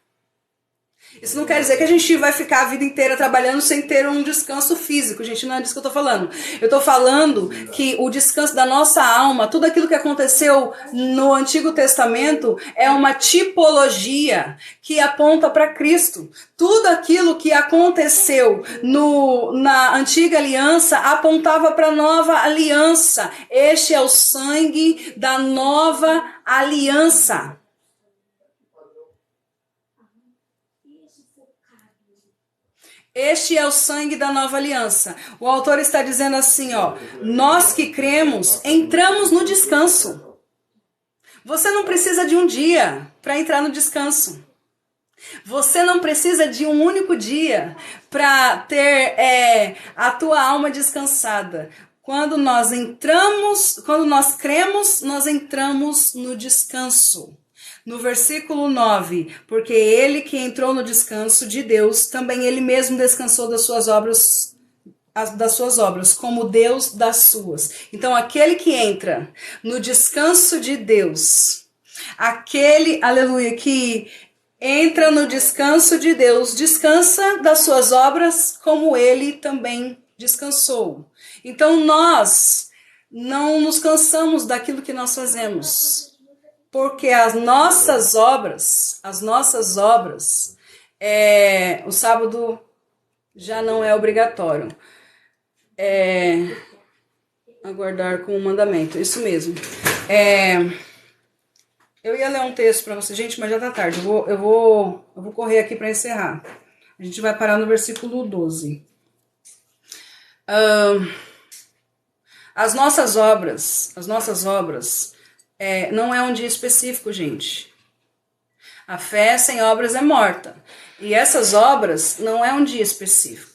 Isso não quer dizer que a gente vai ficar a vida inteira trabalhando sem ter um descanso físico, gente, não é disso que eu tô falando. Eu tô falando que o descanso da nossa alma, tudo aquilo que aconteceu no Antigo Testamento é uma tipologia que aponta para Cristo. Tudo aquilo que aconteceu na Antiga Aliança apontava para a Nova Aliança. Este é o sangue da Nova Aliança. Este é o sangue da nova aliança. O autor está dizendo assim, ó, nós que cremos, entramos no descanso. Você não precisa de um dia para entrar no descanso. Você não precisa de um único dia para ter a tua alma descansada. Quando nós cremos, nós entramos no descanso. No versículo 9, porque ele que entrou no descanso de Deus, também ele mesmo descansou das suas obras, como Deus das suas. Então, aquele que entra no descanso de Deus, aquele, aleluia, que entra no descanso de Deus, descansa das suas obras, como ele também descansou. Então, nós não nos cansamos daquilo que nós fazemos. Porque as nossas obras, o sábado já não é obrigatório. Aguardar com o mandamento, isso mesmo. Eu ia ler um texto para vocês, gente, mas já tá tarde. Eu vou correr aqui para encerrar. A gente vai parar no versículo 12. As nossas obras, não é um dia específico, gente. A fé sem obras é morta. E essas obras não é um dia específico.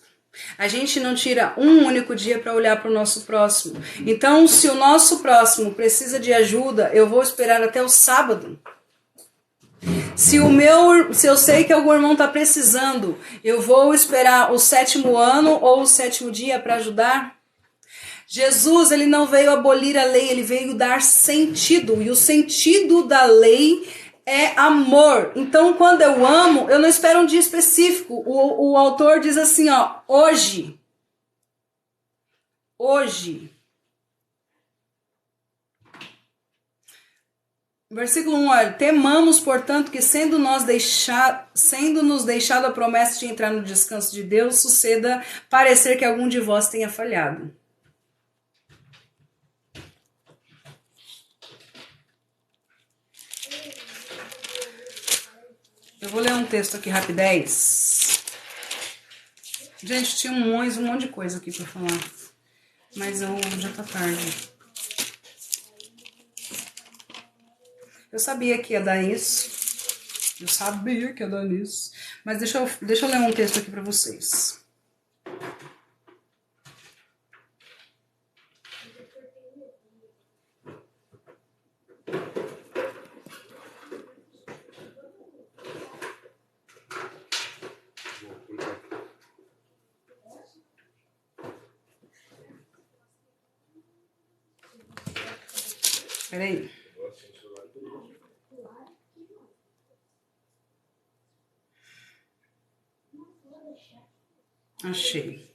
A gente não tira um único dia para olhar para o nosso próximo. Então, se o nosso próximo precisa de ajuda, eu vou esperar até o sábado. Se eu sei que algum irmão está precisando, eu vou esperar o 7º ano ou o 7º dia para ajudar. Jesus, ele não veio abolir a lei, ele veio dar sentido. E o sentido da lei é amor. Então, quando eu amo, eu não espero um dia específico. O autor diz assim, ó, hoje. Versículo 1, olha, temamos, portanto, que sendo-nos deixado a promessa de entrar no descanso de Deus, suceda parecer que algum de vós tenha falhado. Eu vou ler um texto aqui rapidez. Gente, tinha um monte de coisa aqui para falar. Mas já tá tarde. Eu sabia que ia dar isso. Mas deixa eu ler um texto aqui para vocês. Peraí. Achei.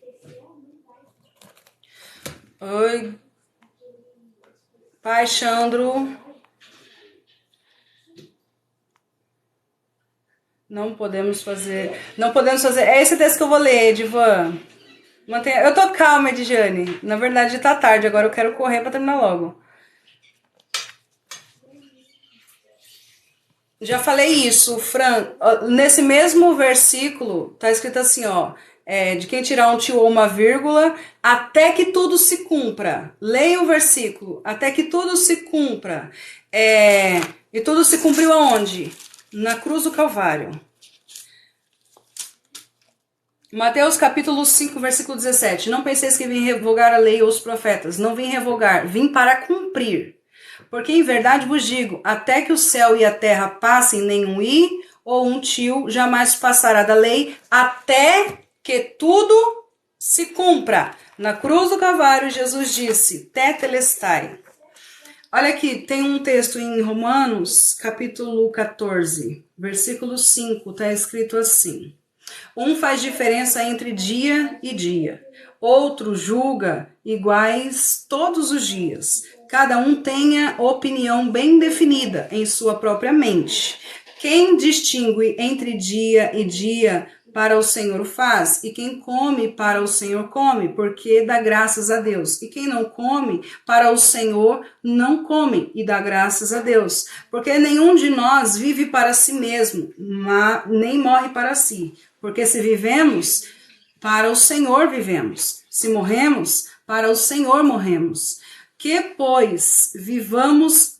Oi. Pai Xandro. Não podemos fazer. É esse texto que eu vou ler, Edivan. Eu tô calma, Edjane. Na verdade, tá tarde. Agora eu quero correr pra terminar logo. Já falei isso, Fran. Nesse mesmo versículo, tá escrito assim, ó. De quem tirar um tio ou uma vírgula, até que tudo se cumpra. Leia o versículo. Até que tudo se cumpra. E tudo se cumpriu aonde? Na cruz do Calvário. Mateus capítulo 5, versículo 17. Não penseis que vim revogar a lei ou os profetas. Não vim revogar, vim para cumprir. Porque em verdade vos digo, até que o céu e a terra passem, nenhum i ou um tio jamais passará da lei, até que tudo se cumpra. Na cruz do Calvário, Jesus disse, tetelestai. Olha aqui, tem um texto em Romanos, capítulo 14, versículo 5, está escrito assim. Um faz diferença entre dia e dia, outro julga iguais todos os dias. Cada um tenha opinião bem definida em sua própria mente. Quem distingue entre dia e dia para o Senhor faz, e quem come para o Senhor come, porque dá graças a Deus. E quem não come para o Senhor não come e dá graças a Deus. Porque nenhum de nós vive para si mesmo, nem morre para si. Porque se vivemos, para o Senhor vivemos. Se morremos, para o Senhor morremos. Quer pois vivamos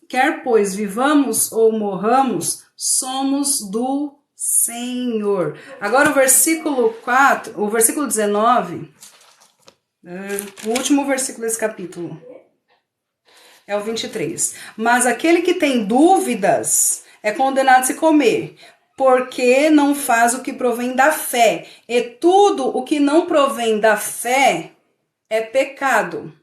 ou morramos, somos do Senhor. Agora o versículo 4, o versículo 19, o último versículo desse capítulo, é o 23. Mas aquele que tem dúvidas é condenado a se comer, porque não faz o que provém da fé. E tudo o que não provém da fé é pecado.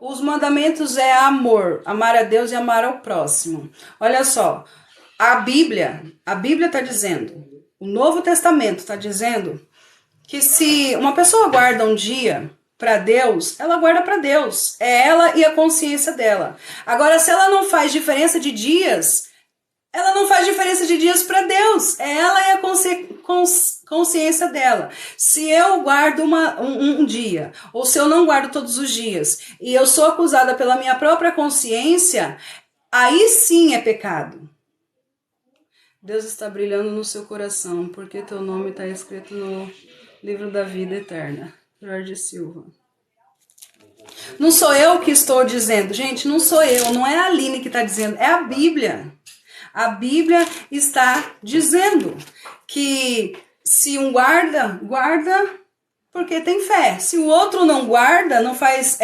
Os mandamentos é amor, amar a Deus e amar ao próximo. Olha só, a Bíblia está dizendo, o Novo Testamento está dizendo que se uma pessoa guarda um dia para Deus, ela guarda para Deus. É ela e a consciência dela. Agora, se ela não faz diferença de dias, ela não faz diferença de dias para Deus. É ela e a consciência dela. Se eu guardo um dia, ou se eu não guardo todos os dias, e eu sou acusada pela minha própria consciência, aí sim é pecado. Deus está brilhando no seu coração, porque teu nome está escrito no livro da vida eterna. Jorge Silva. Não sou eu que estou dizendo, gente, não sou eu, não é a Aline que está dizendo, é a Bíblia. A Bíblia está dizendo que se um guarda, guarda porque tem fé. Se o outro não guarda, não faz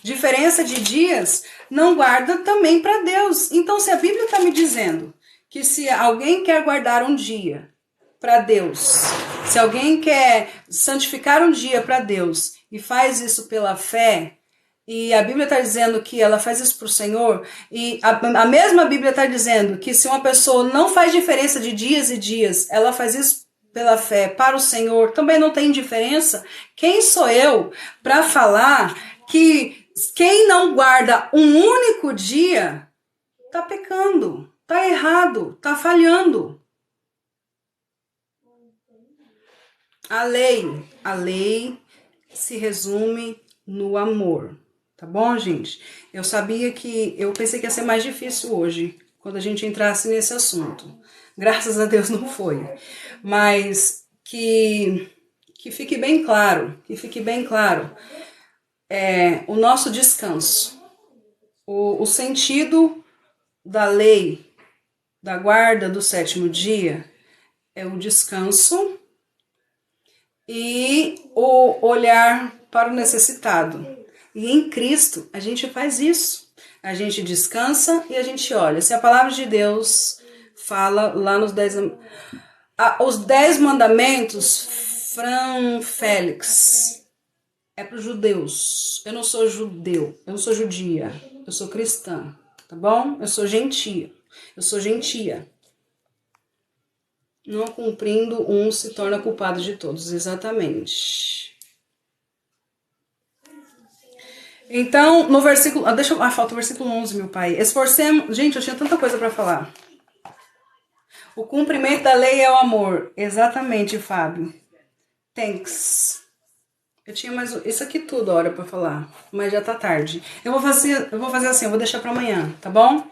diferença de dias, não guarda também para Deus. Então, se a Bíblia está me dizendo que se alguém quer guardar um dia para Deus, se alguém quer santificar um dia para Deus e faz isso pela fé, e a Bíblia está dizendo que ela faz isso para o Senhor, e a mesma Bíblia está dizendo que se uma pessoa não faz diferença de dias e dias, ela faz isso pela fé para o Senhor, também não tem diferença. Quem sou eu para falar que quem não guarda um único dia está pecando, está errado, está falhando? A lei se resume no amor, tá bom, gente? Eu pensei que ia ser mais difícil hoje, quando a gente entrasse nesse assunto. Graças a Deus não foi. Mas que fique bem claro, o nosso descanso. O sentido da lei, da guarda do sétimo dia, é o descanso e o olhar para o necessitado. E em Cristo a gente faz isso. A gente descansa e a gente olha. Se a palavra de Deus fala lá nos 10... os 10 mandamentos, Fran Félix, é para os judeus. Eu não sou judeu, eu não sou judia, eu sou cristã, tá bom? Eu sou gentia. Não cumprindo um se torna culpado de todos, exatamente. Então, no versículo... falta o versículo 11, meu pai. Esforcemos... Gente, eu tinha tanta coisa para falar. O cumprimento da lei é o amor. Exatamente, Fábio. Thanks. Eu tinha mais isso aqui tudo, hora para falar, mas já tá tarde. Eu vou fazer assim, eu vou deixar para amanhã, tá bom?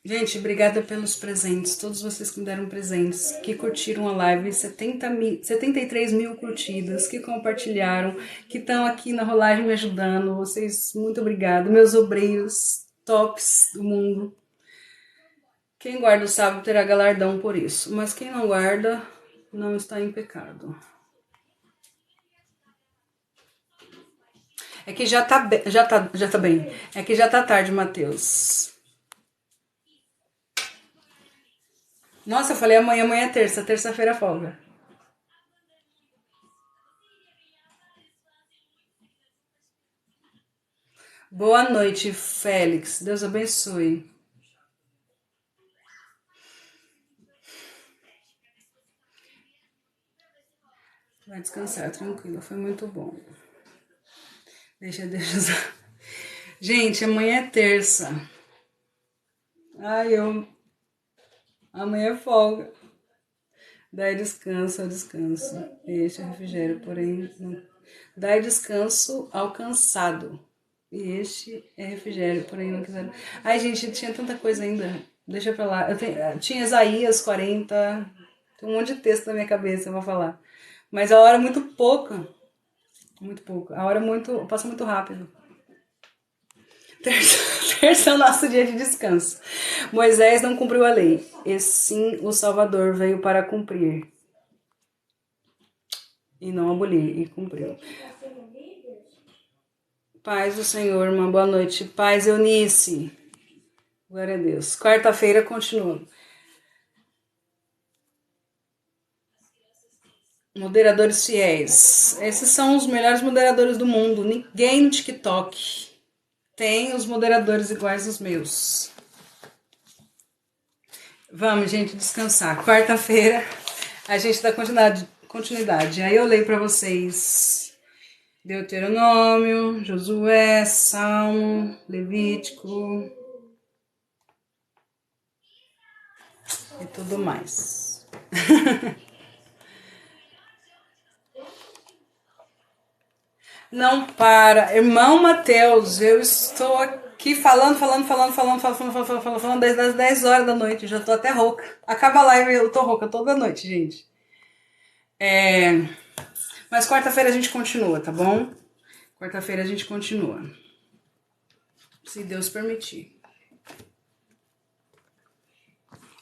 Gente, obrigada pelos presentes, todos vocês que me deram presentes, que curtiram a live, 73 mil curtidas, que compartilharam, que estão aqui na rolagem me ajudando, vocês, muito obrigada, meus obreiros tops do mundo. Quem guarda o sábado terá galardão por isso, mas quem não guarda não está em pecado. É que já tá bem. É que já tá tarde, Matheus. Nossa, eu falei amanhã é terça-feira folga. Boa noite, Félix. Deus abençoe. Vai descansar, tranquilo. Foi muito bom. Deixa. Gente, amanhã é terça. Amanhã é folga. Dai descanso ao descanso. Este é refrigério, porém... Dai descanso ao cansado. E este é refrigério, porém não quiser... Ai, gente, tinha tanta coisa ainda. Deixa pra lá. Tinha Isaías 40. Tem um monte de texto na minha cabeça pra falar. Mas a hora é muito pouca. Muito pouco. A hora passa muito rápido. Terça é o nosso dia de descanso. Moisés não cumpriu a lei. E sim, o Salvador veio para cumprir. E não abolir, e cumpriu. Paz do Senhor, uma boa noite. Paz, Eunice. Glória a Deus. Quarta-feira continua. Moderadores fiéis. Esses são os melhores moderadores do mundo. Ninguém no TikTok tem os moderadores iguais aos meus. Vamos, gente, descansar. Quarta-feira a gente dá continuidade. Aí eu leio para vocês Deuteronômio, Josué, Salmo, Levítico e tudo mais. Não para. Irmão Matheus, eu estou aqui falando desde as 10 horas da noite. Já tô até rouca. Acaba a live e eu tô rouca toda noite, gente. Mas quarta-feira a gente continua, tá bom? Quarta-feira a gente continua. Se Deus permitir.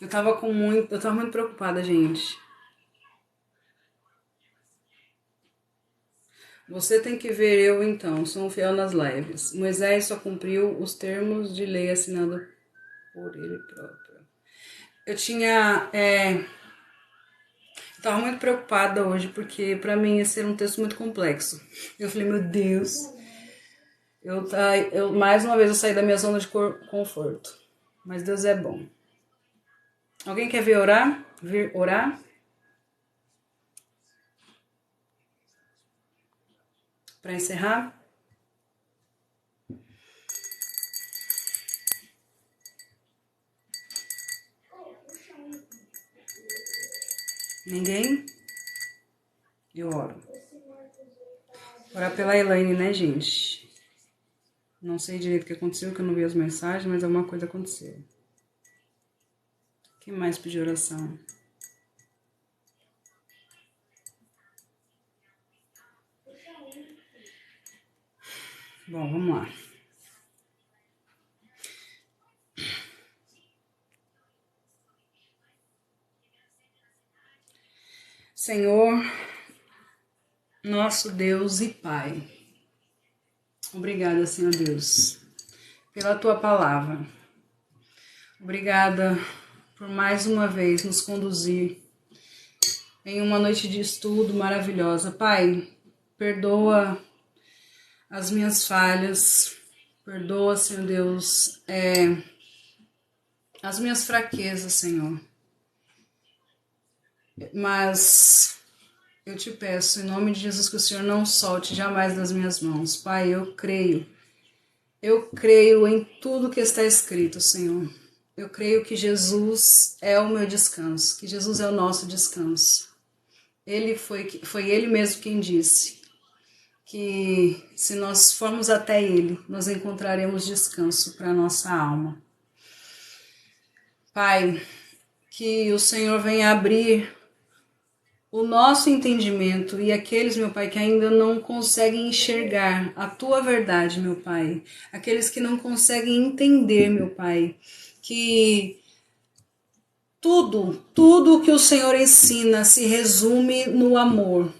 Eu tava muito preocupada, gente. Você tem que ver eu, então, sou um fiel nas lives. Moisés só cumpriu os termos de lei assinado por ele próprio. Eu tava muito preocupada hoje, porque pra mim ia ser um texto muito complexo. Eu falei, meu Deus, mais uma vez eu saí da minha zona de conforto. Mas Deus é bom. Alguém quer vir orar? Vir orar? Para encerrar? Ninguém? Eu oro. Orar pela Elaine, né, gente? Não sei direito o que aconteceu, que eu não vi as mensagens, mas alguma coisa aconteceu. Quem mais pediu oração? Bom, vamos lá. Senhor, nosso Deus e Pai, obrigada, Senhor Deus, pela Tua palavra. Obrigada por mais uma vez nos conduzir em uma noite de estudo maravilhosa. Pai, perdoa as minhas falhas, perdoa, Senhor Deus, as minhas fraquezas, Senhor. Mas eu te peço, em nome de Jesus, que o Senhor não solte jamais das minhas mãos. Pai, eu creio em tudo que está escrito, Senhor. Eu creio que Jesus é o meu descanso, que Jesus é o nosso descanso. Foi Ele mesmo quem disse que se nós formos até Ele, nós encontraremos descanso para a nossa alma. Pai, que o Senhor venha abrir o nosso entendimento e aqueles, meu Pai, que ainda não conseguem enxergar a Tua verdade, meu Pai. Aqueles que não conseguem entender, meu Pai, que tudo que o Senhor ensina se resume no amor.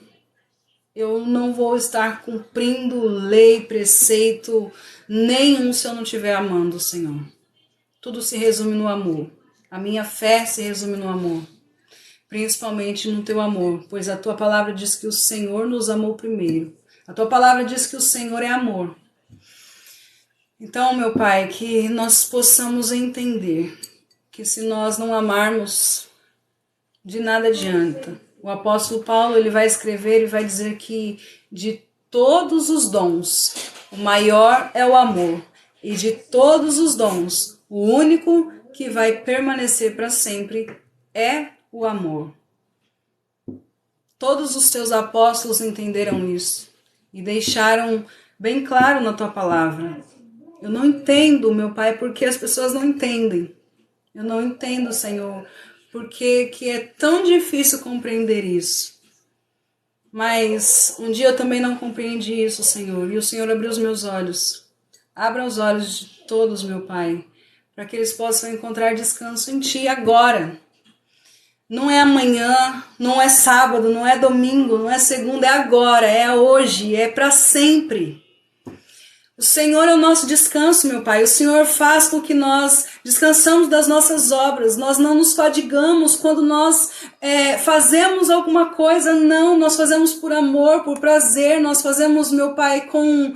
Eu não vou estar cumprindo lei, preceito nenhum se eu não estiver amando o Senhor. Tudo se resume no amor. A minha fé se resume no amor. Principalmente no teu amor, pois a tua palavra diz que o Senhor nos amou primeiro. A tua palavra diz que o Senhor é amor. Então, meu Pai, que nós possamos entender que se nós não amarmos, de nada adianta. O apóstolo Paulo, ele vai escrever e vai dizer que de todos os dons, o maior é o amor. E de todos os dons, o único que vai permanecer para sempre é o amor. Todos os teus apóstolos entenderam isso e deixaram bem claro na tua palavra. Eu não entendo, meu Pai, porque as pessoas não entendem. Eu não entendo, Senhor, porque que é tão difícil compreender isso. Mas um dia eu também não compreendi isso, Senhor, e o Senhor abriu os meus olhos. Abra os olhos de todos, meu Pai, para que eles possam encontrar descanso em Ti agora. Não é amanhã, não é sábado, não é domingo, não é segunda, é agora, é hoje, é para sempre. O Senhor é o nosso descanso, meu Pai. O Senhor faz com que nós descansamos das nossas obras. Nós não nos fadigamos quando nós fazemos alguma coisa. Não, nós fazemos por amor, por prazer. Nós fazemos, meu Pai, com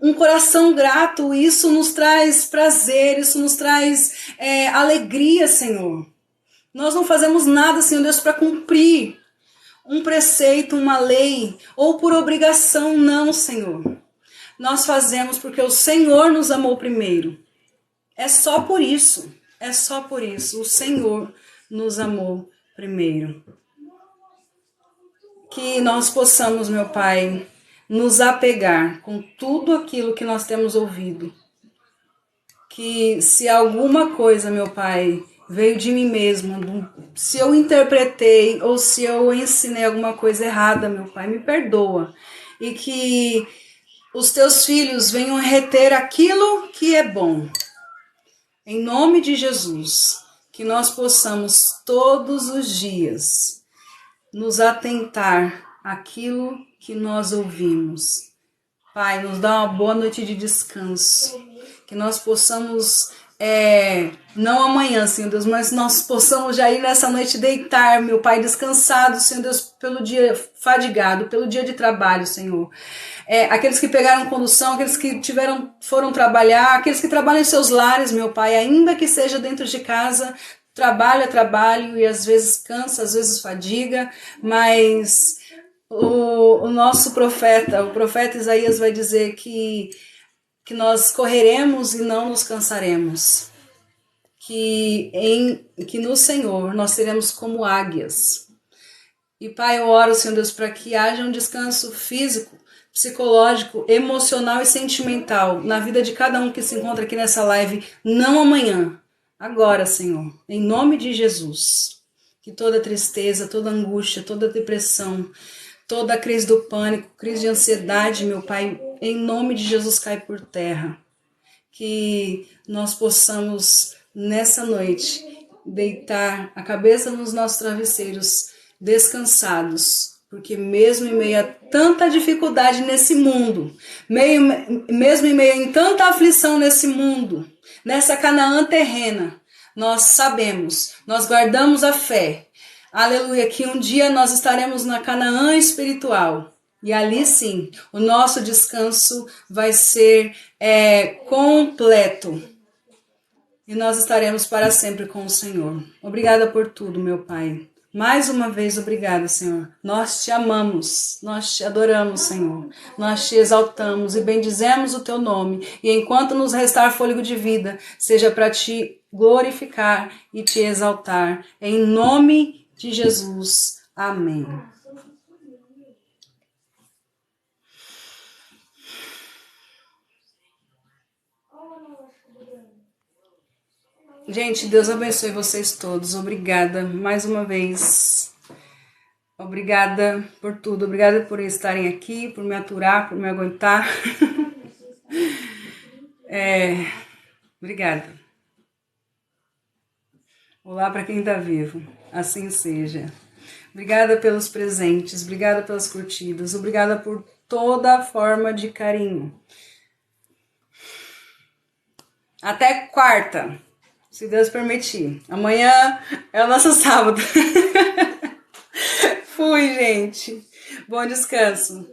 um coração grato. Isso nos traz prazer, isso nos traz alegria, Senhor. Nós não fazemos nada, Senhor Deus, para cumprir um preceito, uma lei, ou por obrigação, não, Senhor. Nós fazemos porque o Senhor nos amou primeiro. É só por isso, o Senhor nos amou primeiro. Que nós possamos, meu Pai, nos apegar com tudo aquilo que nós temos ouvido. Que se alguma coisa, meu Pai, veio de mim mesmo, se eu interpretei ou se eu ensinei alguma coisa errada, meu Pai, me perdoa. E que os teus filhos venham reter aquilo que é bom. Em nome de Jesus, que nós possamos todos os dias nos atentar àquilo que nós ouvimos. Pai, nos dá uma boa noite de descanso, que nós possamos, não amanhã, Senhor Deus, mas nós possamos já ir nessa noite deitar, meu Pai, descansado, Senhor Deus, pelo dia fadigado, pelo dia de trabalho, Senhor. Aqueles que pegaram condução, aqueles que foram trabalhar, aqueles que trabalham em seus lares, meu Pai, ainda que seja dentro de casa, trabalho é trabalho e às vezes cansa, às vezes fadiga, mas o nosso profeta, o profeta Isaías vai dizer que nós correremos e não nos cansaremos, que no Senhor nós seremos como águias. E Pai, eu oro, Senhor Deus, para que haja um descanso físico, psicológico, emocional e sentimental na vida de cada um que se encontra aqui nessa live, não amanhã, agora, Senhor, em nome de Jesus. Que toda tristeza, toda angústia, toda depressão, toda crise do pânico, crise de ansiedade, meu Pai, em nome de Jesus cai por terra. Que nós possamos, nessa noite, deitar a cabeça nos nossos travesseiros, descansados, porque mesmo em meio a tanta dificuldade nesse mundo, mesmo em meio a tanta aflição nesse mundo, nessa Canaã terrena, nós sabemos, nós guardamos a fé, aleluia, que um dia nós estaremos na Canaã espiritual. E ali sim, o nosso descanso vai ser completo. E nós estaremos para sempre com o Senhor. Obrigada por tudo, meu Pai. Mais uma vez, obrigada, Senhor. Nós te amamos, nós te adoramos, Senhor. Nós te exaltamos e bendizemos o teu nome. E enquanto nos restar fôlego de vida, seja para te glorificar e te exaltar. Em nome de Jesus. Amém. Gente, Deus abençoe vocês todos. Obrigada mais uma vez. Obrigada por tudo. Obrigada por estarem aqui, por me aturar, por me aguentar. Obrigada. Olá para quem está vivo. Assim seja. Obrigada pelos presentes. Obrigada pelas curtidas. Obrigada por toda forma de carinho. Até quarta. Se Deus permitir. Amanhã é o nosso sábado. Fui, gente. Bom descanso.